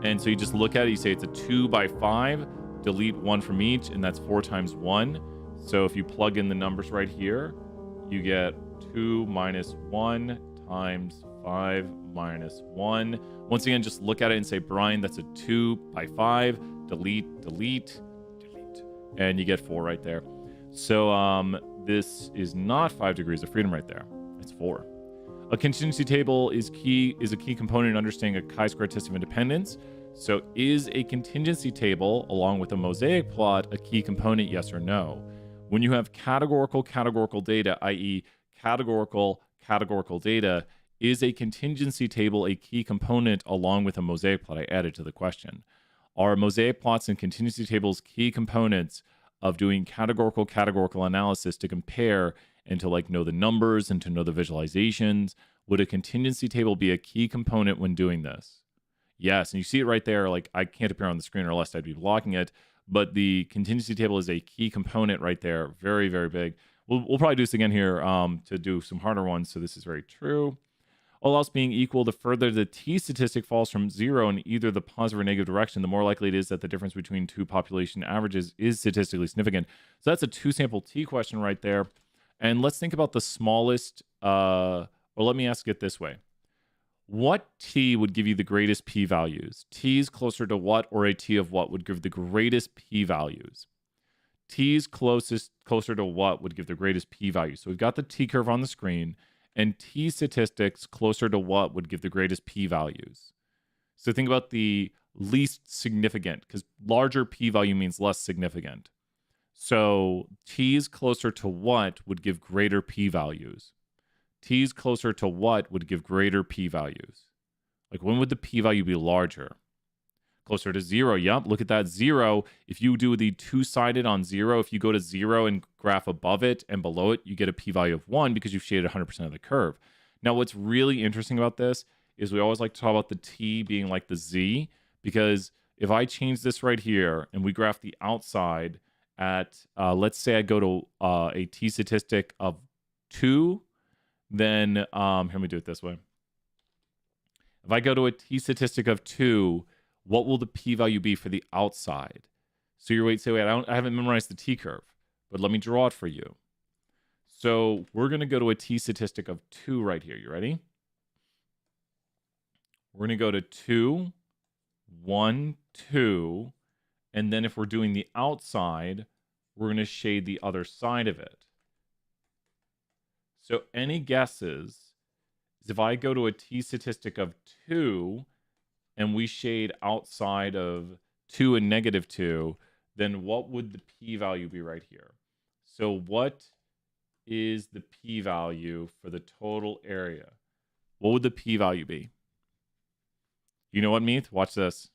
And so you just look at it, you say it's a 2 by 5, delete 1 from each, and that's 4 times 1. So if you plug in the numbers right here, you get 2 minus 1 times 5 minus 1. Once again, just look at it and say, Brian, that's a 2 by 5, delete, delete, delete. And you get 4 right there. So this is not 5 degrees of freedom right there. It's 4. A contingency table is a key component in understanding a chi-square test of independence. So is a contingency table, along with a mosaic plot, a key component, yes or no? When you have categorical data, i.e. categorical data, is a contingency table a key component along with a mosaic plot? I added to the question. Are mosaic plots and contingency tables key components of doing categorical analysis to compare and to like know the numbers and to know the visualizations? Would a contingency table be a key component when doing this? Yes, and you see it right there. Like, I can't appear on the screen unless I'd be blocking it, but the contingency table is a key component right there. Very, very big. We'll probably do this again here to do some harder ones. So this is very true. All else being equal, the further the t statistic falls from 0 in either the positive or negative direction, the more likely it is that the difference between two population averages is statistically significant. So that's a two sample t question right there. And let's think about the smallest, or let me ask it this way. What t would give you the greatest p-values? T's closer to what, or a t of what would give the greatest p-values? T's closer to what would give the greatest p-value? So we've got the t curve on the screen, and t statistics closer to what would give the greatest p-values? So think about the least significant, because larger p-value means less significant. So t's closer to what would give greater p-values? T's closer to what would give greater p-values? Like, when would the p-value be larger? Closer to 0. Yep, look at that 0. If you do the two-sided on 0, if you go to 0 and graph above it and below it, you get a p-value of 1 because you've shaded 100% of the curve. Now, what's really interesting about this is we always like to talk about the t being like the z, because if I change this right here and we graph the outside at, let's say I go to a t statistic of 2, then, here, let me do it this way. If I go to a t statistic of 2, what will the p-value be for the outside? So you say, wait, I haven't memorized the t curve, but let me draw it for you. So we're going to go to a t statistic of 2 right here. You ready? We're going to go to 2, 1, 2, and then if we're doing the outside, we're going to shade the other side of it. So any guesses is if I go to a t statistic of 2 and we shade outside of 2 and negative 2, then what would the p-value be right here? So what is the p-value for the total area? What would the p-value be? You know what, Meath? Watch this.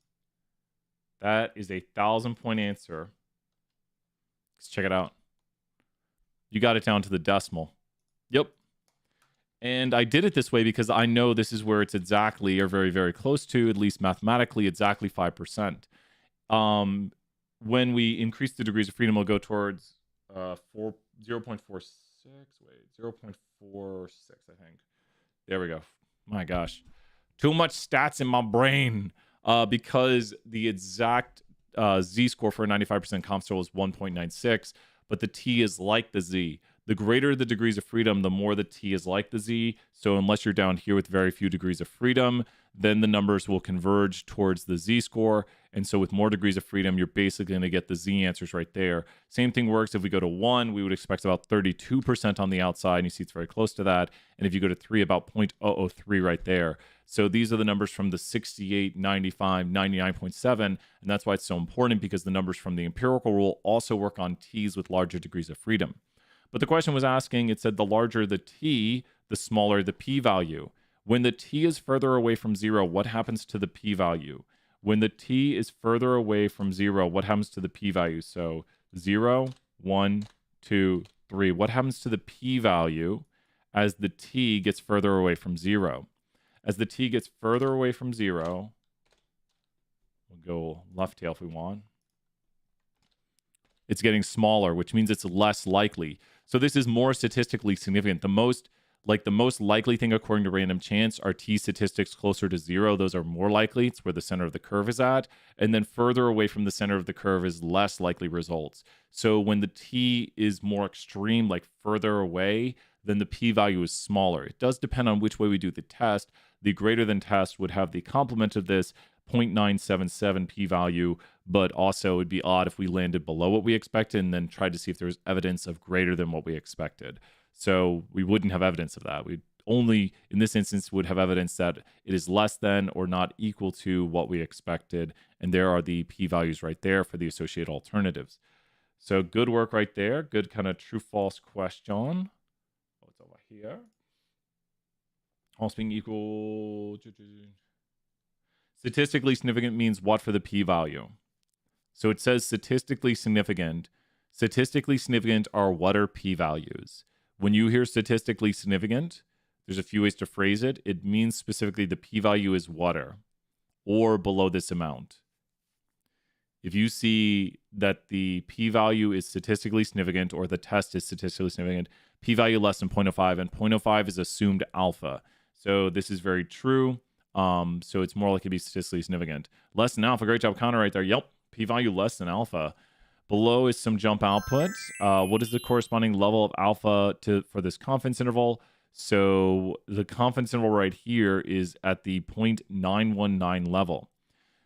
That is a 1,000-point answer. Let's check it out. You got it down to the decimal. Yep. And I did it this way because I know this is where it's exactly, or very, very close to, at least mathematically, exactly 5%. When we increase the degrees of freedom, we'll go towards 0.46. Wait, 0.46, I think. There we go. My gosh. Too much stats in my brain because the exact z-score for a 95% comp score was 1.96, but the t is like the z. The greater the degrees of freedom, the more the t is like the z. So unless you're down here with very few degrees of freedom, then the numbers will converge towards the z-score. And so with more degrees of freedom, you're basically going to get the z answers right there. Same thing works if we go to 1, we would expect about 32% on the outside, and you see it's very close to that. And if you go to 3, about 0.003 right there. So these are the numbers from the 68, 95, 99.7, and that's why it's so important, because the numbers from the empirical rule also work on t's with larger degrees of freedom. But the question was asking, it said the larger the t, the smaller the p-value. When the t is further away from 0, what happens to the p-value? When the t is further away from 0, what happens to the p-value? So 0, 1, 2, 3. What happens to the p-value as the t gets further away from 0? As the t gets further away from 0, we'll go left tail if we want. It's getting smaller, which means it's less likely. So this is more statistically significant. The most likely thing according to random chance are t statistics closer to 0. Those are more likely. It's where the center of the curve is at. And then further away from the center of the curve is less likely results. So when the t is more extreme, like further away, then the p-value is smaller. It does depend on which way we do the test. The greater than test would have the complement of this 0.977 p-value, but also it'd be odd if we landed below what we expected and then tried to see if there was evidence of greater than what we expected. So we wouldn't have evidence of that. We'd only, in this instance, would have evidence that it is less than or not equal to what we expected. And there are the p-values right there for the associated alternatives. So good work right there. Good kind of true-false question. What's over here? All being equal. Statistically significant means what for the p-value? So it says statistically significant. Statistically significant are what are p-values? When you hear statistically significant, there's a few ways to phrase it. It means specifically the p-value is what are. or below this amount. If you see that the p-value is statistically significant or the test is statistically significant, p-value less than 0.05, and 0.05 is assumed alpha. So this is very true. So it's more likely to be statistically significant. Less than alpha. Great job, Connor, right there. Yep. P-value less than alpha. Below is some jump output. What is the corresponding level of alpha for this confidence interval? So the confidence interval right here is at the 0.919 level.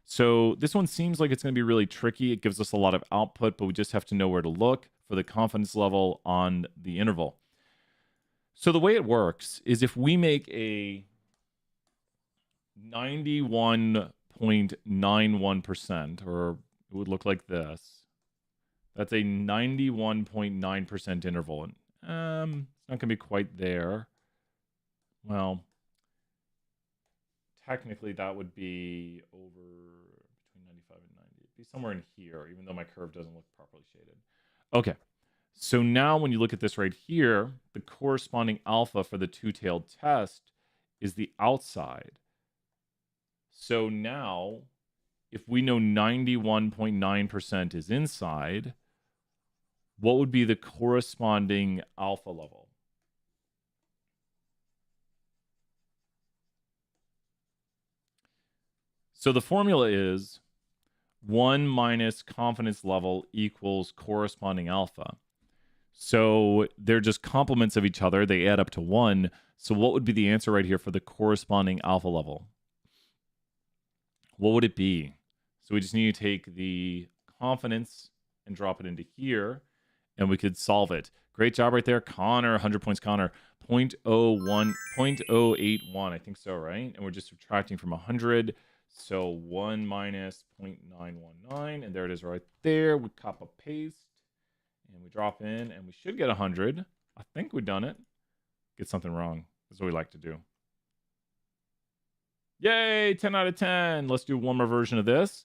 So this one seems like it's going to be really tricky. It gives us a lot of output, but we just have to know where to look for the confidence level on the interval. So the way it works is if we make a 91.91%, or it would look like this. That's a 91.9% interval. And it's not going to be quite there. Well, technically that would be over between 95 and 90. It'd be somewhere in here, even though my curve doesn't look properly shaded. Okay. So now when you look at this right here, the corresponding alpha for the two-tailed test is the outside. So now, if we know 91.9% is inside, what would be the corresponding alpha level? So the formula is 1 minus confidence level equals corresponding alpha. So they're just complements of each other. They add up to 1. So what would be the answer right here for the corresponding alpha level? What would it be? So we just need to take the confidence and drop it into here, and we could solve it. Great job right there, Connor. 100 points, Connor. 0.81, I think so, right? And we're just subtracting from 100. So 1 minus 0.919, and there it is right there. We copy paste, and we drop in, and we should get 100. I think we've done it. Get something wrong. That's what we like to do. Yay, 10 out of 10. Let's do one more version of this.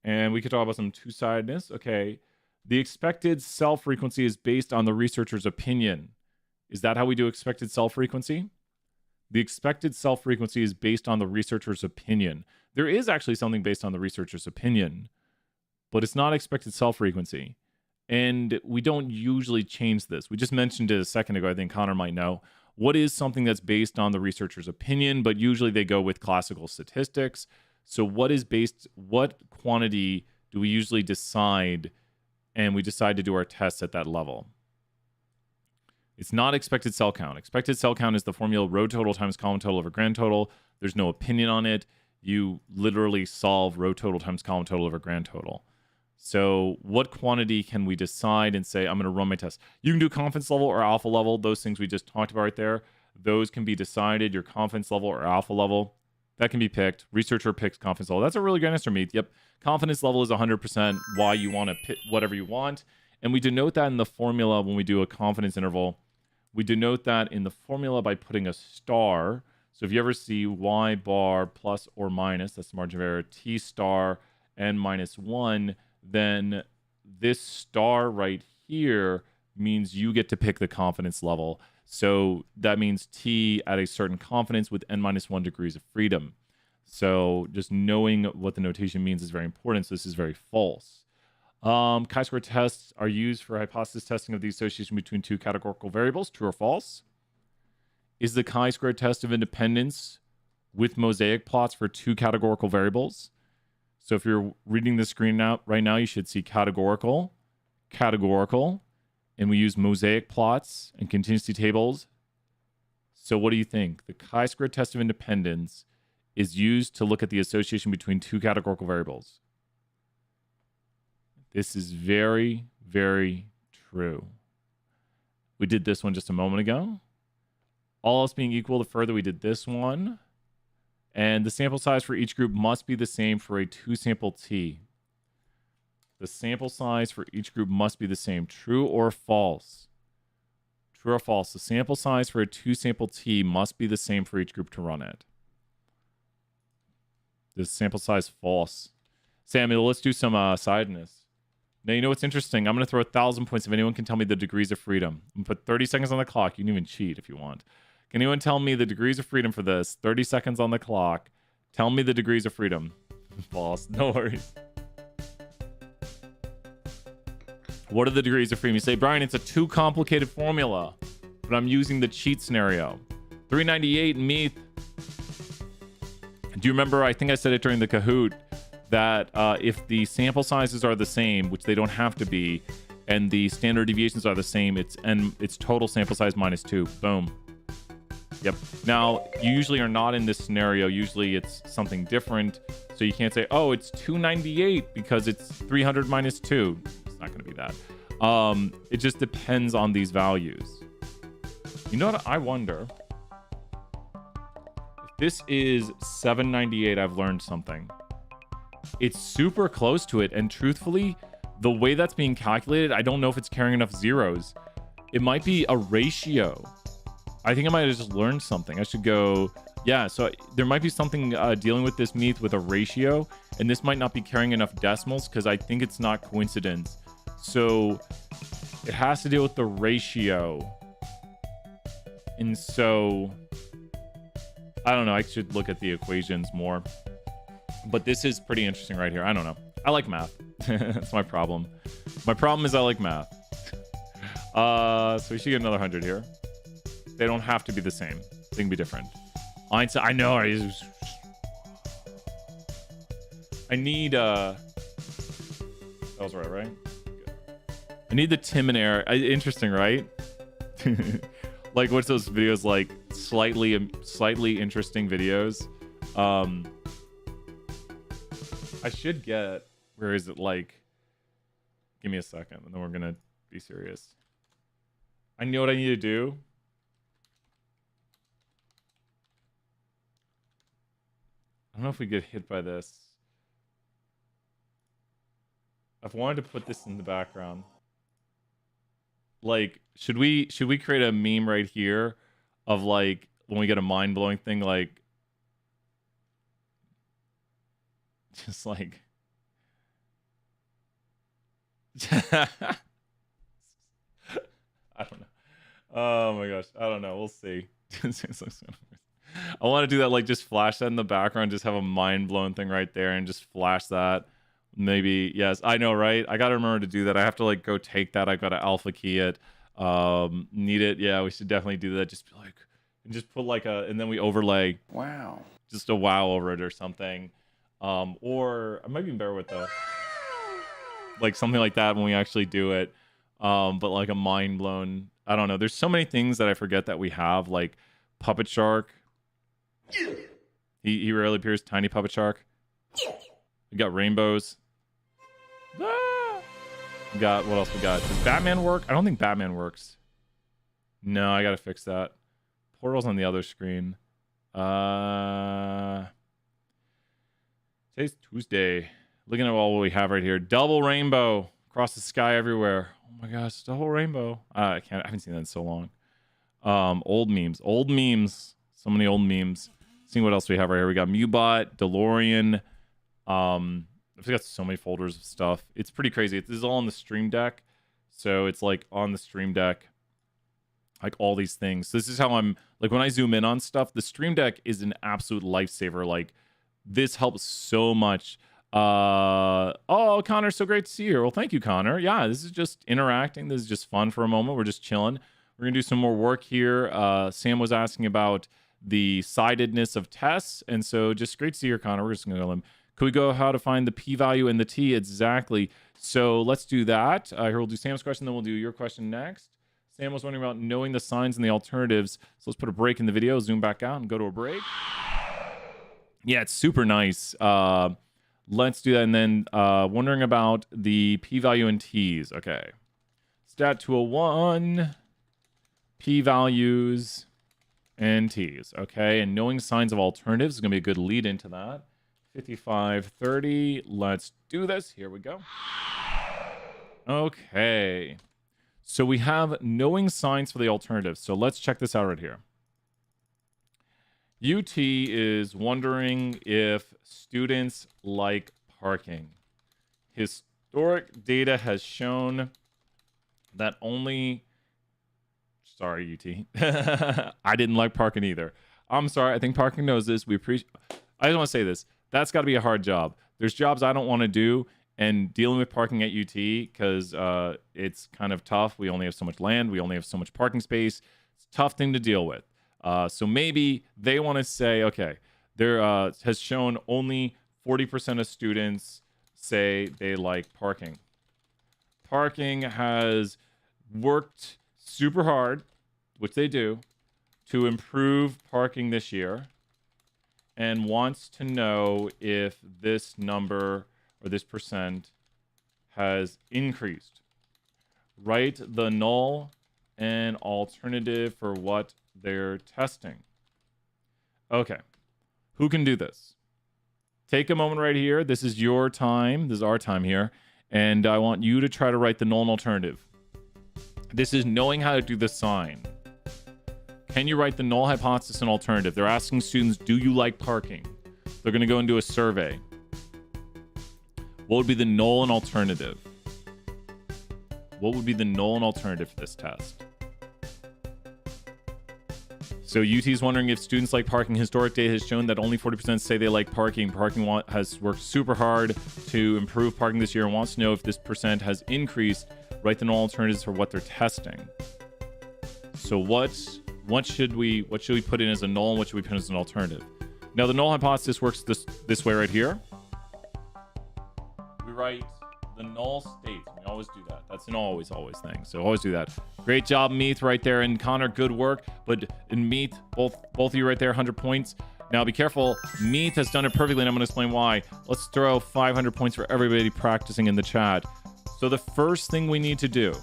And we could talk about some two-sidedness. Okay. The expected cell frequency is based on the researcher's opinion. Is that how we do expected cell frequency? The expected cell frequency is based on the researcher's opinion. There is actually something based on the researcher's opinion, but it's not expected cell frequency. And we don't usually change this. We just mentioned it a second ago. I think Connor might know. What is something that's based on the researcher's opinion, but usually they go with classical statistics. So what quantity do we usually decide, and we decide to do our tests at that level? It's not expected cell count. Expected cell count is the formula row total times column total over grand total. There's no opinion on it. You literally solve row total times column total over grand total. So what quantity can we decide and say, I'm going to run my test? You can do confidence level or alpha level. Those things we just talked about right there. Those can be decided, your confidence level or alpha level. That can be picked. Researcher picks confidence level. That's a really good answer, Meath. Yep. Confidence level is 100% why you want to pick whatever you want. And we denote that in the formula when we do a confidence interval. We denote that in the formula by putting a star. So if you ever see y bar plus or minus, that's the margin of error, t star n minus 1, then this star right here means you get to pick the confidence level. So that means t at a certain confidence with n minus 1 degrees of freedom. So just knowing what the notation means is very important. So this is very false. Chi-square tests are used for hypothesis testing of the association between two categorical variables. True or false? Is the chi-square test of independence with mosaic plots for two categorical variables? So if you're reading the screen out right now, you should see categorical, and we use mosaic plots and contingency tables. So what do you think? The chi-square test of independence is used to look at the association between two categorical variables. This is very, very true. We did this one just a moment ago. All else being equal, the further we did this one. And the sample size for each group must be the same for a two-sample T. The sample size for each group must be the same. True or false? True or false? The sample size for a two-sample T must be the same for each group to run it. The sample size false. Samuel, let's do some sideness. Now, you know what's interesting? I'm going to throw 1,000 points if anyone can tell me the degrees of freedom. I'm going to put 30 seconds on the clock. You can even cheat if you want. Can anyone tell me the degrees of freedom for this? 30 seconds on the clock. Tell me the degrees of freedom. False. No worries. What are the degrees of freedom? You say, Brian, it's a too complicated formula, but I'm using the cheat scenario. 398 Meath. Do you remember, I think I said it during the Kahoot, that if the sample sizes are the same, which they don't have to be, and the standard deviations are the same, it's total sample size minus 2. Boom. Yep. Now, you usually are not in this scenario. Usually it's something different. So you can't say, oh, it's 298 because it's 300 minus 2. It's not going to be that. It just depends on these values. You know what? I wonder if this is 798. I've learned something. It's super close to it. And truthfully, the way that's being calculated, I don't know if it's carrying enough zeros. It might be a ratio. I think I might have just learned something. I should go, yeah, so there might be something dealing with this Meath with a ratio, and this might not be carrying enough decimals because I think it's not coincidence. So it has to deal with the ratio. And so, I don't know, I should look at the equations more. But this is pretty interesting right here. I don't know. I like math. That's my problem. My problem is I like math. So we should get another 100 here. They don't have to be the same. They can be different. Einstein, I know. I need that was right? Good. I need the Tim and Eric. Interesting, right? Like, what's those videos like? Slightly interesting videos. I should get. Where is it? Like, give me a second, and then we're gonna be serious. I know what I need to do. I don't know if we get hit by this. I've wanted to put this in the background. Like, should we create a meme right here of like when we get a mind-blowing thing, like just like I don't know. Oh my gosh. I don't know. We'll see. I want to do that, like just flash that in the background, just have a mind-blown thing right there and just flash that. Maybe, yes, I know, right? I got to remember to do that. I have to like go take that. I got to alpha key it. Need it. Yeah, we should definitely do that. Just be like, and just put like and then we overlay. Wow. Just a wow over it or something. Or I might be better with like something like that when we actually do it. But like a mind-blown, I don't know. There's so many things that I forget that we have, like Puppet Shark. He rarely appears. Tiny Puppet Shark. We got rainbows. We got, what else we got? Does Batman work? I don't think Batman works. No, I gotta fix that. Portal's on the other screen. Today's Tuesday. Looking at all we have right here. Double rainbow across the sky everywhere. Oh my gosh, double rainbow. I haven't seen that in so long. Old memes. So many old memes. Seeing what else we have right here. We got Mewbot, DeLorean. I've got so many folders of stuff. It's pretty crazy. This is all on the Stream Deck. So it's like on the Stream Deck, like all these things. So this is how I'm, like when I zoom in on stuff, the Stream Deck is an absolute lifesaver. Like this helps so much. Oh, Connor, so great to see you. Well, thank you, Connor. Yeah, this is just interacting. This is just fun for a moment. We're just chilling. We're gonna do some more work here. Sam was asking about the sidedness of tests, and so just great to see you, Connor. We're just gonna go. Could we go how to find the p-value and the t? Exactly. So let's do that. Here we'll do Sam's question, then we'll do your question next. Sam was wondering about knowing the signs and the alternatives. So let's put a break in the video, zoom back out, and go to a break. Yeah, it's super nice. Let's do that, and then wondering about the p-value and t's. Okay. Stat 201, p-values and t's. Okay, and knowing signs of alternatives is going to be a good lead into that. 5530. Let's do this. Here we go. Okay. So we have knowing signs for the alternatives. So let's check this out right here. UT is wondering if students like parking. Historic data has shown that only... Sorry, UT. I didn't like parking either. I'm sorry. I think parking knows this. We appreciate... I just want to say this. That's got to be a hard job. There's jobs I don't want to do, and dealing with parking at UT, because it's kind of tough. We only have so much land. We only have so much parking space. It's a tough thing to deal with. So maybe they want to say, okay, there has shown only 40% of students say they like parking. Parking has worked super hard, which they do, to improve parking this year, and wants to know if this number or this percent has increased. Write the null and alternative for what they're testing. Okay, who can do this? Take a moment right here. This is your time. This is our time here. And I want you to try to write the null and alternative. This is knowing how to do the sign. Can you write the null hypothesis and alternative? They're asking students, do you like parking? They're going to go and do a survey. What would be the null and alternative? What would be the null and alternative for this test? So UT is wondering if students like parking. Historic data has shown that only 40% say they like parking. Parking has worked super hard to improve parking this year and wants to know if this percent has increased. Write the null alternatives for what they're testing. So what should we put in as a null and what should we put in as an alternative? Now the null hypothesis works this way right here. We write the null states. We always do that. That's an always thing. So always do that. Great job, Meath, right there. And Connor, good work. But in Meath, both of you right there, 100 points. Now be careful. Meath has done it perfectly, and I'm going to explain why. Let's throw 500 points for everybody practicing in the chat. So the first thing we need to do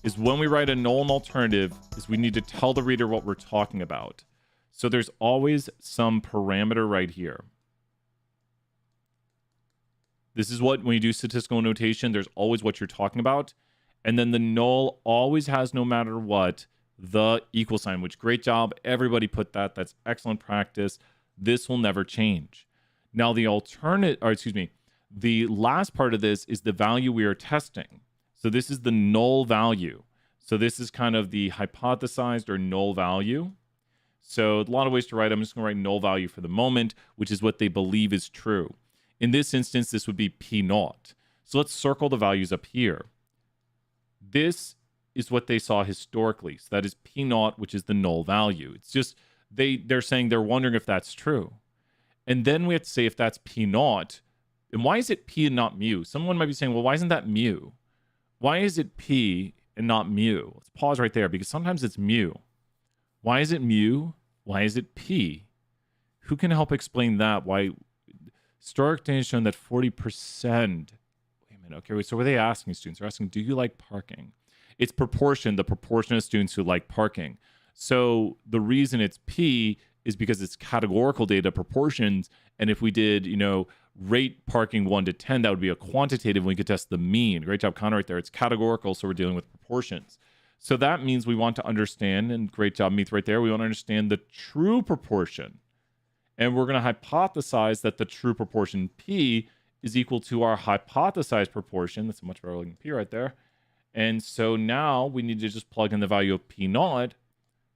is when we write a null and alternative is we need to tell the reader what we're talking about. So there's always some parameter right here. This is what, when you do statistical notation, there's always what you're talking about. And then the null always has, no matter what, the equal sign, which great job. Everybody put that. That's excellent practice. This will never change. Now the the last part of this is the value we are testing. So this is the null value. So this is kind of the hypothesized or null value. So a lot of ways to write. I'm just going to write null value for the moment, which is what they believe is true. In this instance, this would be P0. So let's circle the values up here. This is what they saw historically. So that is P0, which is the null value. It's just they're saying they're wondering if that's true. And then we have to say if that's P0, and why is it P and not mu? Someone might be saying, well, why isn't that mu? Why is it P and not mu? Let's pause right there because sometimes it's mu. Why is it mu? Why is it P? Who can help explain that? Why? Historic data has shown that 40%. Wait a minute. Okay, wait. So what are they asking students? They're asking, do you like parking? It's proportion, the proportion of students who like parking. So the reason it's P is because it's categorical data proportions. And if we did, rate parking 1 to 10, that would be a quantitative. We could test the mean. Great job, Connor, right there. It's categorical, so we're dealing with proportions. So that means we want to understand, and great job, Meath, right there. We want to understand the true proportion. And we're going to hypothesize that the true proportion P is equal to our hypothesized proportion. That's a much better looking P right there. And so now we need to just plug in the value of P0,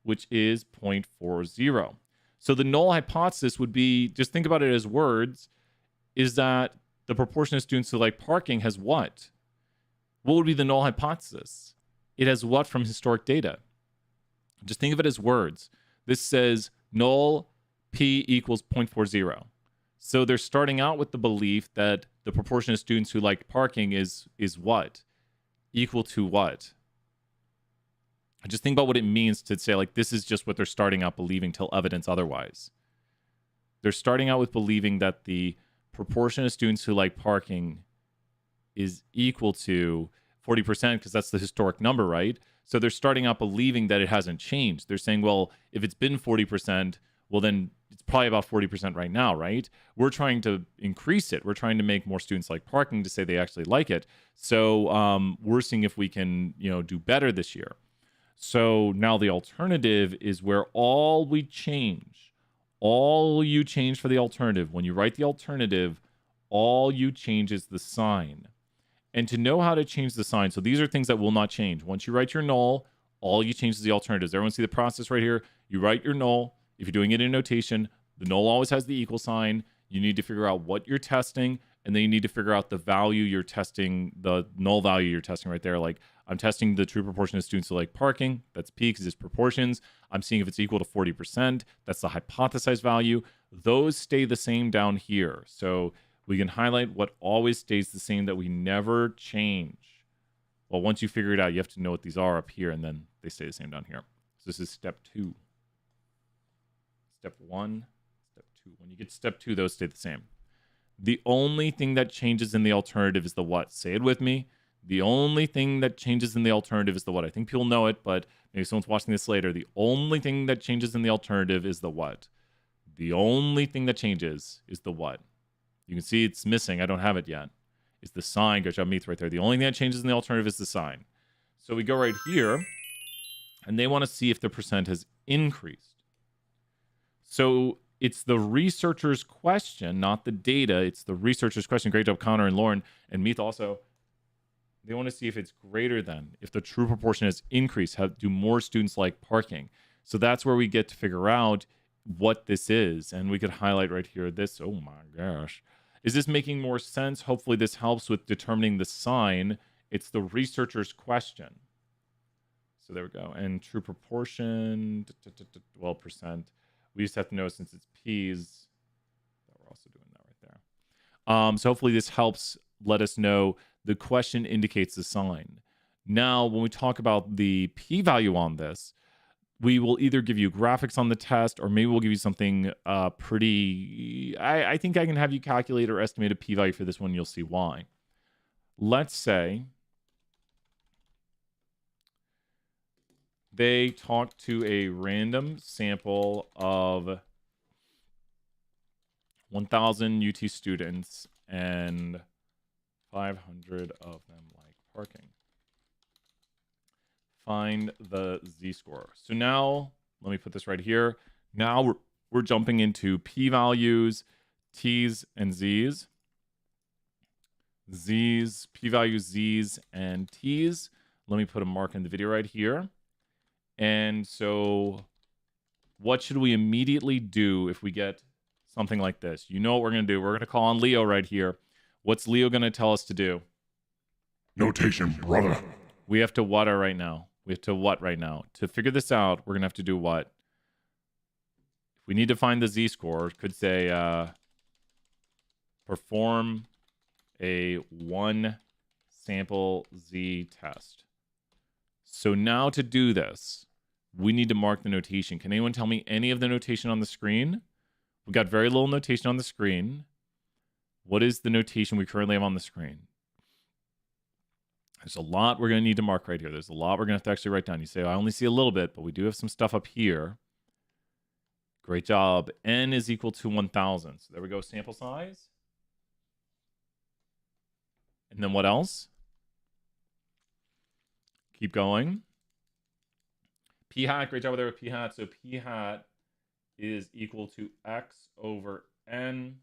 which is 0.40. So the null hypothesis would be, just think about it as words, is that the proportion of students who like parking has what? What would be the null hypothesis? It has what from historic data? Just think of it as words. This says null P equals 0.40. So they're starting out with the belief that the proportion of students who like parking is what? Equal to what? Just think about what it means to say, like, this is just what they're starting out believing till evidence otherwise. They're starting out with believing that the proportion of students who like parking is equal to 40% because that's the historic number, right? So they're starting out believing that it hasn't changed. They're saying, well, if it's been 40%, well, then it's probably about 40% right now, right? We're trying to increase it. We're trying to make more students like parking to say they actually like it. So we're seeing if we can, do better this year. So now the alternative is where all you change for the alternative. When you write the alternative, all you change is the sign. And to know how to change the sign, so these are things that will not change. Once you write your null, all you change is the alternatives. Everyone see the process right here? You write your null. If you're doing it in notation, The null always has the equal sign. You need to figure out what you're testing, and then you need to figure out the value you're testing, the null value you're testing right there. Like, I'm testing the true proportion of students to like parking. That's P because it's proportions. I'm seeing if it's equal to 40%. That's the hypothesized value. Those stay the same down here. So we can highlight what always stays the same that we never change. Well, once you figure it out, you have to know what these are up here, and then they stay the same down here. So this is step 2. Step 1, step 2. When you get to step 2, those stay the same. The only thing that changes in the alternative is the what? Say it with me. The only thing that changes in the alternative is the what. I think people know it, but maybe someone's watching this later. The only thing that changes in the alternative is the what. The only thing that changes is the what. You can see it's missing. I don't have it yet. It's the sign. Good job, Meath, right there. The only thing that changes in the alternative is the sign. So we go right here, and they want to see if the percent has increased. So it's the researcher's question, not the data. It's the researcher's question. Great job, Connor and Lauren, and Meath also. They want to see if it's greater than, if the true proportion has increased. Do more students like parking? So that's where we get to figure out what this is. And we could highlight right here this. Oh my gosh. Is this making more sense? Hopefully this helps with determining the sign. It's the researcher's question. So there we go. And true proportion, 12%. We just have to know since it's P's, that we're also doing that right there. So hopefully this helps let us know the question indicates the sign. Now, when we talk about the p-value on this, we will either give you graphics on the test, or maybe we'll give you something pretty... I think I can have you calculate or estimate a p-value for this one. You'll see why. Let's say they talk to a random sample of 1,000 UT students, and 500 of them like parking. Find the z-score. So now, let me put this right here. Now we're jumping into p-values, t's, and z's. Z's, p-values, z's, and t's. Let me put a mark in the video right here. And so what should we immediately do if we get something like this? You know what we're going to do. We're going to call on Leo right here. What's Leo going to tell us to do? Notation, brother. We have to what right now? We have to what right now? To figure this out, we're going to have to do what? If we need to find the z-score, it could say perform a 1 sample z test. So now to do this, we need to mark the notation. Can anyone tell me any of the notation on the screen? We got very little notation on the screen. What is the notation we currently have on the screen? There's a lot we're going to need to mark right here. There's a lot we're going to have to actually write down. You say, I only see a little bit, but we do have some stuff up here. Great job. N is equal to 1,000. So there we go, sample size. And then what else? Keep going. P hat, great job there with P hat. So P hat is equal to X over N.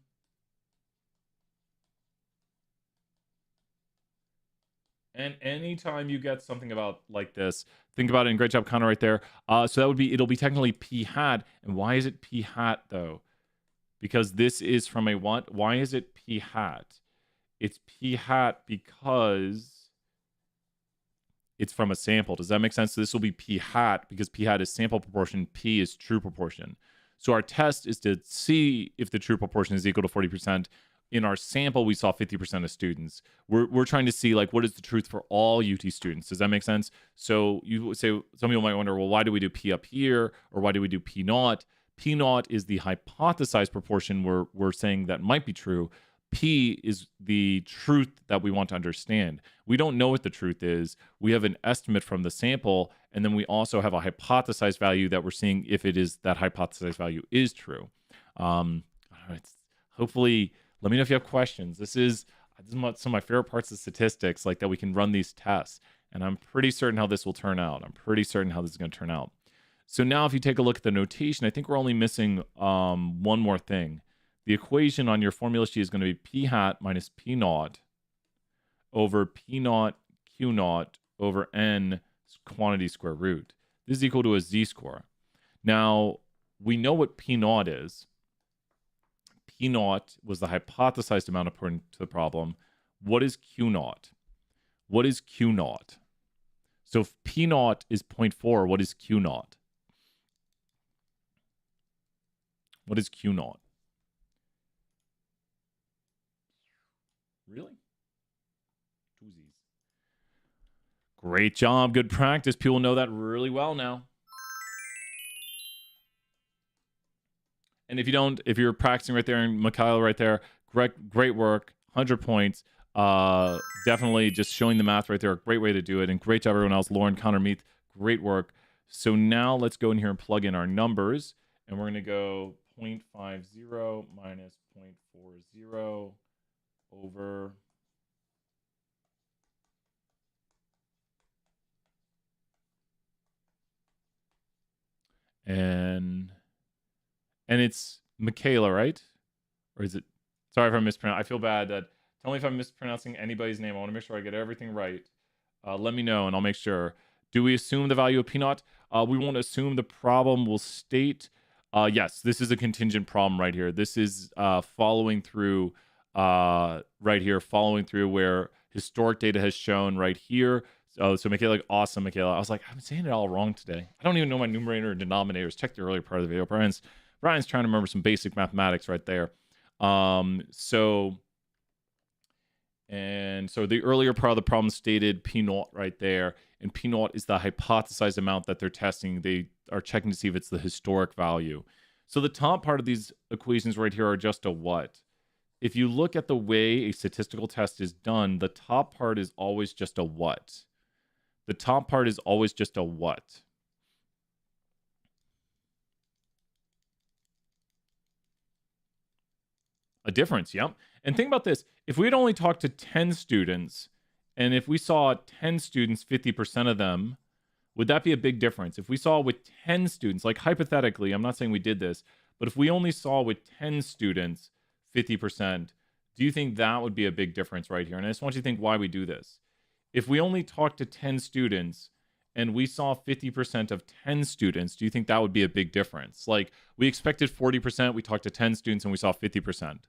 And anytime you get something about like this, think about it. And great job, Connor, right there. So that would be, it'll be technically P hat. And why is it P hat though? Because this is from a what? Why is it P hat? It's P hat because it's from a sample. Does that make sense? So this will be P hat because P hat is sample proportion. P is true proportion. So our test is to see if the true proportion is equal to 40%. In our sample, we saw 50% of students. We're trying to see like what is the truth for all UT students. Does that make sense? So you say, some people might wonder, well, why do we do P up here? Or why do we do P naught? P naught is the hypothesized proportion we're saying that might be true. P is the truth that we want to understand. We don't know what the truth is. We have an estimate from the sample, and then we also have a hypothesized value that we're seeing if it is that hypothesized value is true. Hopefully, let me know if you have questions. This is some of my favorite parts of statistics, like that we can run these tests, and I'm pretty certain how this will turn out. I'm pretty certain how this is going to turn out. So now if you take a look at the notation, I think we're only missing one more thing. The equation on your formula sheet is going to be P hat minus P naught over P naught Q naught over N quantity square root. This is equal to a z-score. Now, we know what P naught is. P naught was the hypothesized amount according to the problem. What is Q naught? What is Q naught? So if P naught is 0.4, what is Q naught? What is Q naught? Really? Twosies. Great job. Good practice. People know that really well now. And if you don't, if you're practicing right there and Mikhail right there, great work. 100 points. Definitely just showing the math right there. Great way to do it. And great job, everyone else. Lauren, Connor, Meath, great work. So now let's go in here and plug in our numbers. And we're going to go 0.50 minus 0.40 over and it's Michaela, right? Or is it? Sorry if I mispronounced. I feel bad. Tell me if I'm mispronouncing anybody's name. I want to make sure I get everything right. Let me know, and I'll make sure. Do we assume the value of P naught? We won't assume. The problem will state. Yes, this is a contingent problem right here. This is following through right here, following through where historic data has shown right here. So Michaela, awesome, Michaela. I was like, I'm saying it all wrong today. I don't even know my numerator and denominators. Check the earlier part of the video. Brian's trying to remember some basic mathematics right there. So the earlier part of the problem stated P naught right there, and P naught is the hypothesized amount that they're testing. They are checking to see if it's the historic value. So the top part of these equations right here are just a what. If you look at the way a statistical test is done, the top part is always just a what. The top part is always just a what. A difference, yep. And think about this. If we had only talked to 10 students, and if we saw 10 students, 50% of them, would that be a big difference? If we saw with 10 students, like hypothetically, I'm not saying we did this, but if we only saw with 10 students, 50%, do you think that would be a big difference right here? And I just want you to think why we do this. If we only talked to 10 students and we saw 50% of 10 students, do you think that would be a big difference? Like we expected 40%, we talked to 10 students and we saw 50%.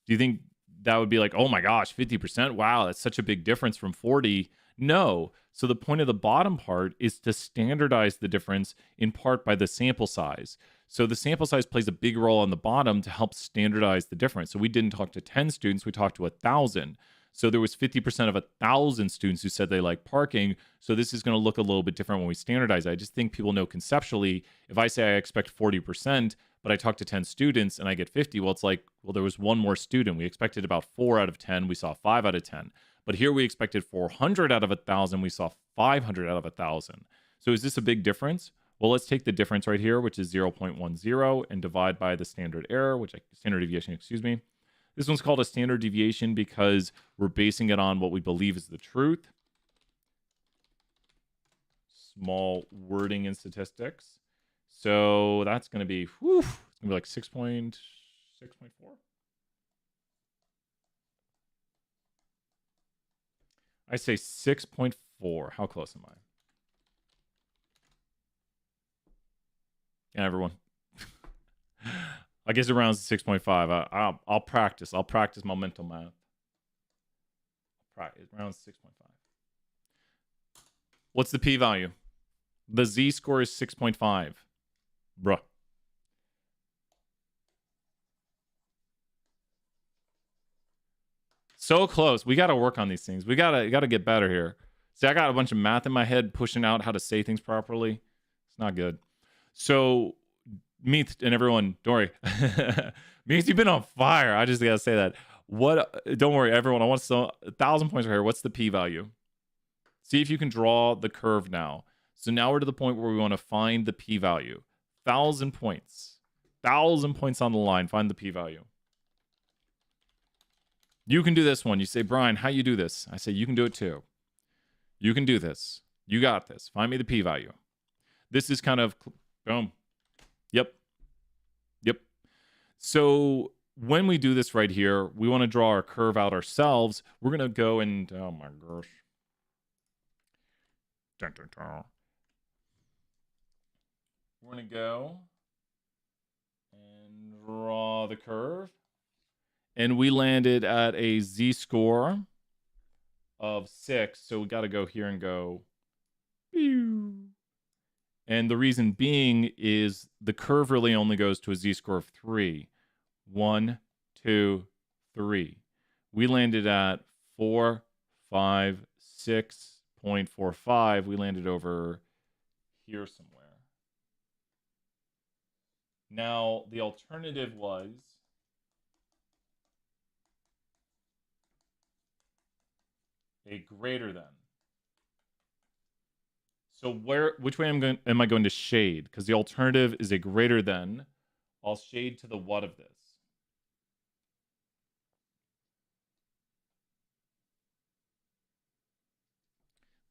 Do you think that would be like, oh my gosh, 50%? Wow, that's such a big difference from 40. No. So the point of the bottom part is to standardize the difference in part by the sample size. So the sample size plays a big role on the bottom to help standardize the difference. So we didn't talk to 10 students, we talked to 1,000. So there was 50% of 1,000 students who said they like parking. So this is going to look a little bit different when we standardize. I just think people know conceptually, if I say I expect 40%, but I talk to 10 students and I get 50, well, it's like, well, there was one more student. We expected about 4 out of 10. We saw 5 out of 10. But here we expected 400 out of 1,000. We saw 500 out of 1,000. So is this a big difference? Well, let's take the difference right here, which is 0.10, and divide by the standard deviation, excuse me. This one's called a standard deviation because we're basing it on what we believe is the truth. Small wording in statistics. So that's going to be, it's going to be like 6.4. I say 6.4. How close am I? Yeah, everyone. I guess around 6.5. I'll practice. I'll practice my mental math. Practice around 6.5. What's the p-value? The z-score is 6.5. Bruh. So close. We got to work on these things. We got to get better here. See, I got a bunch of math in my head pushing out how to say things properly. It's not good. So Meath and everyone, don't worry. Meath, you've been on fire. I just gotta say that. Don't worry, everyone. I want 1,000 points right here. What's the p-value? See if you can draw the curve now. So now we're to the point where we want to find the p-value. 1,000 points. 1,000 points on the line. Find the p-value. You can do this one. You say, Brian, how you do this? I say, you can do it too. You can do this. You got this. Find me the p-value. This is kind of, boom. Yep. So when we do this right here, we want to draw our curve out ourselves. We're going to go and, oh my gosh. We're going to go and draw the curve. And we landed at a z-score of 6. So we got to go here and go. And the reason being is the curve really only goes to a z-score of 3. 1, 2, 3. We landed at 4, 5, 6.45. We landed over here somewhere. Now, the alternative was a greater than. So which way am I going to shade? Because the alternative is a greater than. I'll shade to the what of this.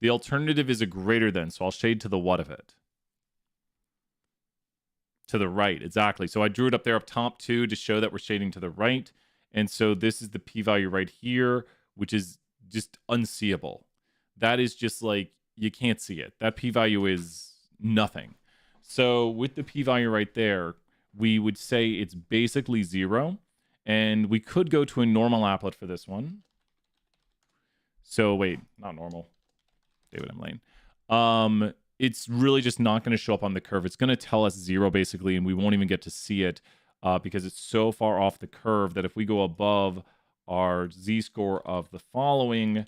The alternative is a greater than, so I'll shade to the what of it. To the right, exactly. So I drew it up there up top too to show that we're shading to the right. And so this is the p-value right here, which is just unseeable. That is just like, you can't see it. That p-value is nothing. So with the p-value right there, we would say it's basically 0. And we could go to a normal applet for this one. So wait, not normal. David M. Lane. It's really just not going to show up on the curve. It's going to tell us 0 basically, and we won't even get to see it because it's so far off the curve that if we go above our z-score of the following,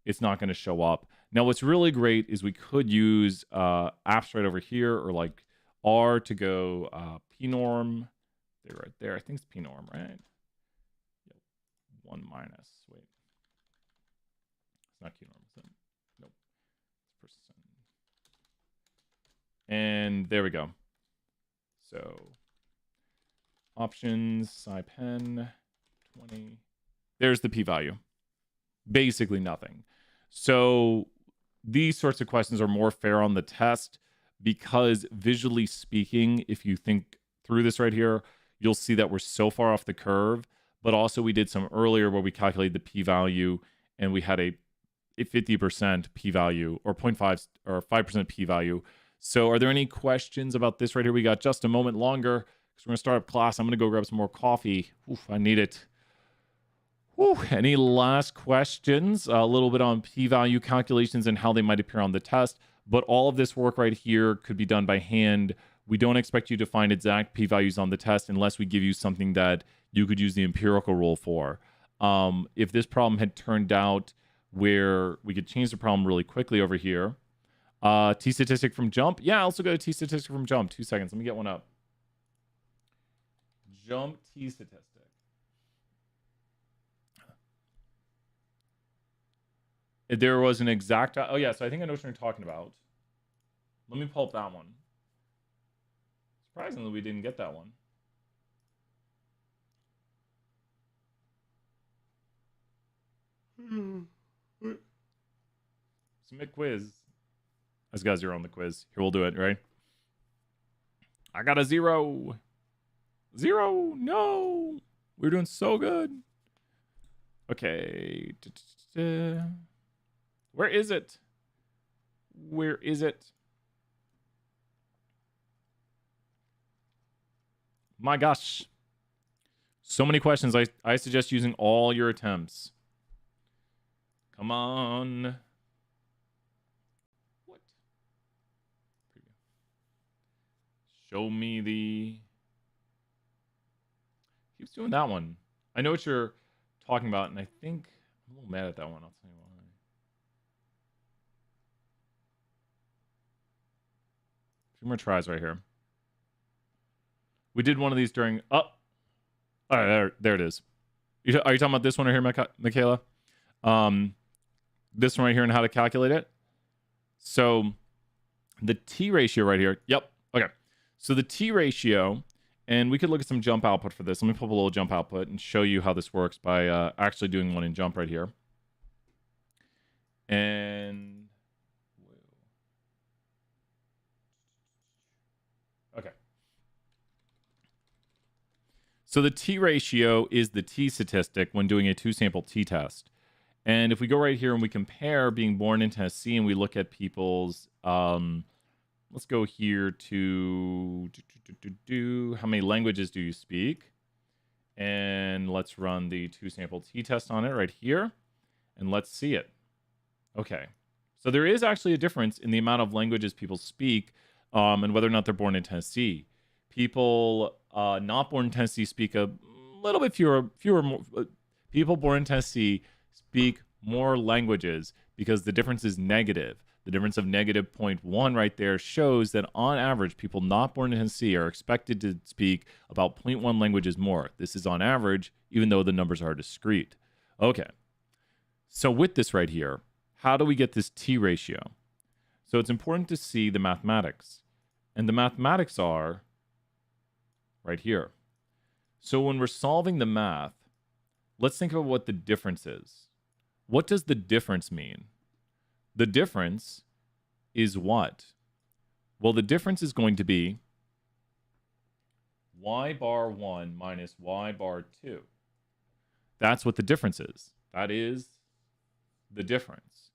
it's not going to show up. Now, what's really great is we could use apps right over here or like R to go pnorm. They're right there. I think it's pnorm, right? Yep. 1 minus. Wait. It's not qnorm, is it? Nope. It's percent. And there we go. So options, scipen, 20. There's the p-value. Basically nothing. So these sorts of questions are more fair on the test because visually speaking, if you think through this right here, you'll see that we're so far off the curve. But also we did some earlier where we calculated the p-value and we had a 50% p-value or 0.5 or 5% p-value. So are there any questions about this right here? We got just a moment longer because we're going to start up class. I'm going to go grab some more coffee. Oof, I need it. Whew. Any last questions? A little bit on p-value calculations and how they might appear on the test. But all of this work right here could be done by hand. We don't expect you to find exact p-values on the test unless we give you something that you could use the empirical rule for. If this problem had turned out where we could change the problem really quickly over here. T-statistic from jump. Yeah, I'll also go to T-statistic from jump. 2 seconds. Let me get one up. Jump T-statistic. There was an exact... Oh, yeah, so I think I know what you're talking about. Let me pull up that one. Surprisingly, we didn't get that one. Submit quiz. I just got 0 on the quiz. Here, we'll do it, right? I got a 0. 0. No. We're doing so good. Okay. Where is it? Where is it? My gosh. So many questions. I suggest using all your attempts. Come on. What? Show me the... Keeps doing that one. I know what you're talking about, and I think I'm a little mad at that one. I'll tell you why. A few more tries right here. We did one of these during... Oh! All right, there it is. Are you talking about this one right here, Michaela? This one right here and how to calculate it. So the T ratio right here. Yep. Okay. So the T ratio, and we could look at some jump output for this. Let me pull up a little jump output and show you how this works by actually doing one in jump right here. And okay. So the T ratio is the T statistic when doing a 2-sample T-test. And if we go right here and we compare being born in Tennessee and we look at people's, let's go here to how many languages do you speak? And let's run the 2-sample t-test on it right here. And let's see it. Okay. So there is actually a difference in the amount of languages people speak and whether or not they're born in Tennessee. People not born in Tennessee speak a little bit fewer people born in Tennessee speak more languages because the difference is negative. The difference of negative 0.1 right there shows that on average, people not born in Tennessee are expected to speak about 0.1 languages more. This is on average, even though the numbers are discrete. Okay. So with this right here, how do we get this T ratio? So it's important to see the mathematics. And the mathematics are right here. So when we're solving the math, let's think about what the difference is. What does the difference mean? The difference is what? Well, the difference is going to be y bar 1 minus y bar 2. That's what the difference is. That is the difference.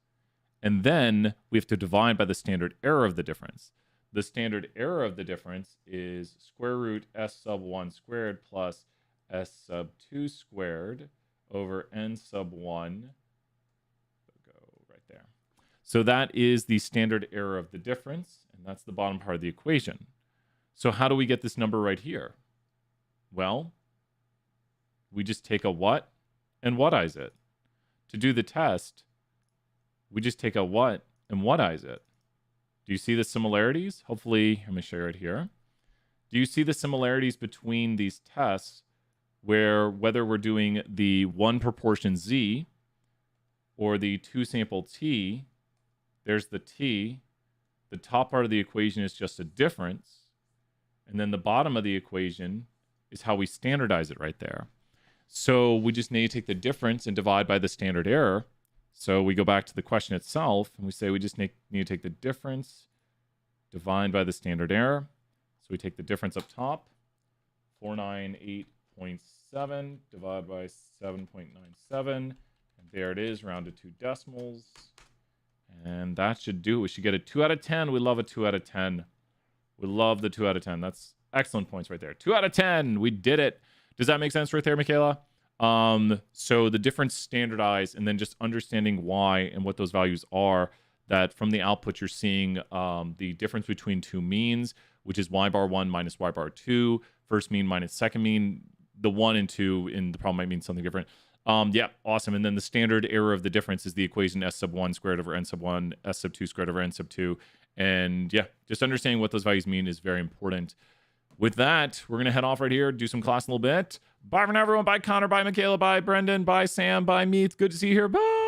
And then we have to divide by the standard error of the difference. The standard error of the difference is square root s sub 1 squared plus s sub 2 squared over n sub 1. Go right there. So that is the standard error of the difference, and that's the bottom part of the equation. So how do we get this number right here? Well, we just take a what and whatize it. To do the test, we just take a what and whatize it. Do you see the similarities? Hopefully, let me show you right here. Do you see the similarities between these tests where whether we're doing the 1 proportion Z or the 2-sample T, there's the T. The top part of the equation is just a difference. And then the bottom of the equation is how we standardize it right there. So we just need to take the difference and divide by the standard error. So we go back to the question itself, and we say we just need to take the difference, divide by the standard error. So we take the difference up top, 498.7, divide by 7.97, and there it is, rounded to decimals. And that should do it. We should get a 2 out of 10. We love a 2 out of 10. We love the 2 out of 10. That's excellent points right there. 2 out of 10. We did it. Does that make sense right there, Michaela? So the difference standardized and then just understanding why and what those values are, that from the output you're seeing the difference between two means, which is y bar 1 minus y bar 2, first mean minus second mean. The 1 and 2 in the problem might mean something different. Yeah, awesome. And then the standard error of the difference is the equation s sub 1 squared over n sub 1, s sub 2 squared over n sub 2. And yeah, just understanding what those values mean is very important. With that, we're going to head off right here, do some class in a little bit. Bye for now, everyone. Bye, Connor. Bye, Michaela. Bye, Brendan. Bye, Sam. Bye, Meath. Good to see you here. Bye.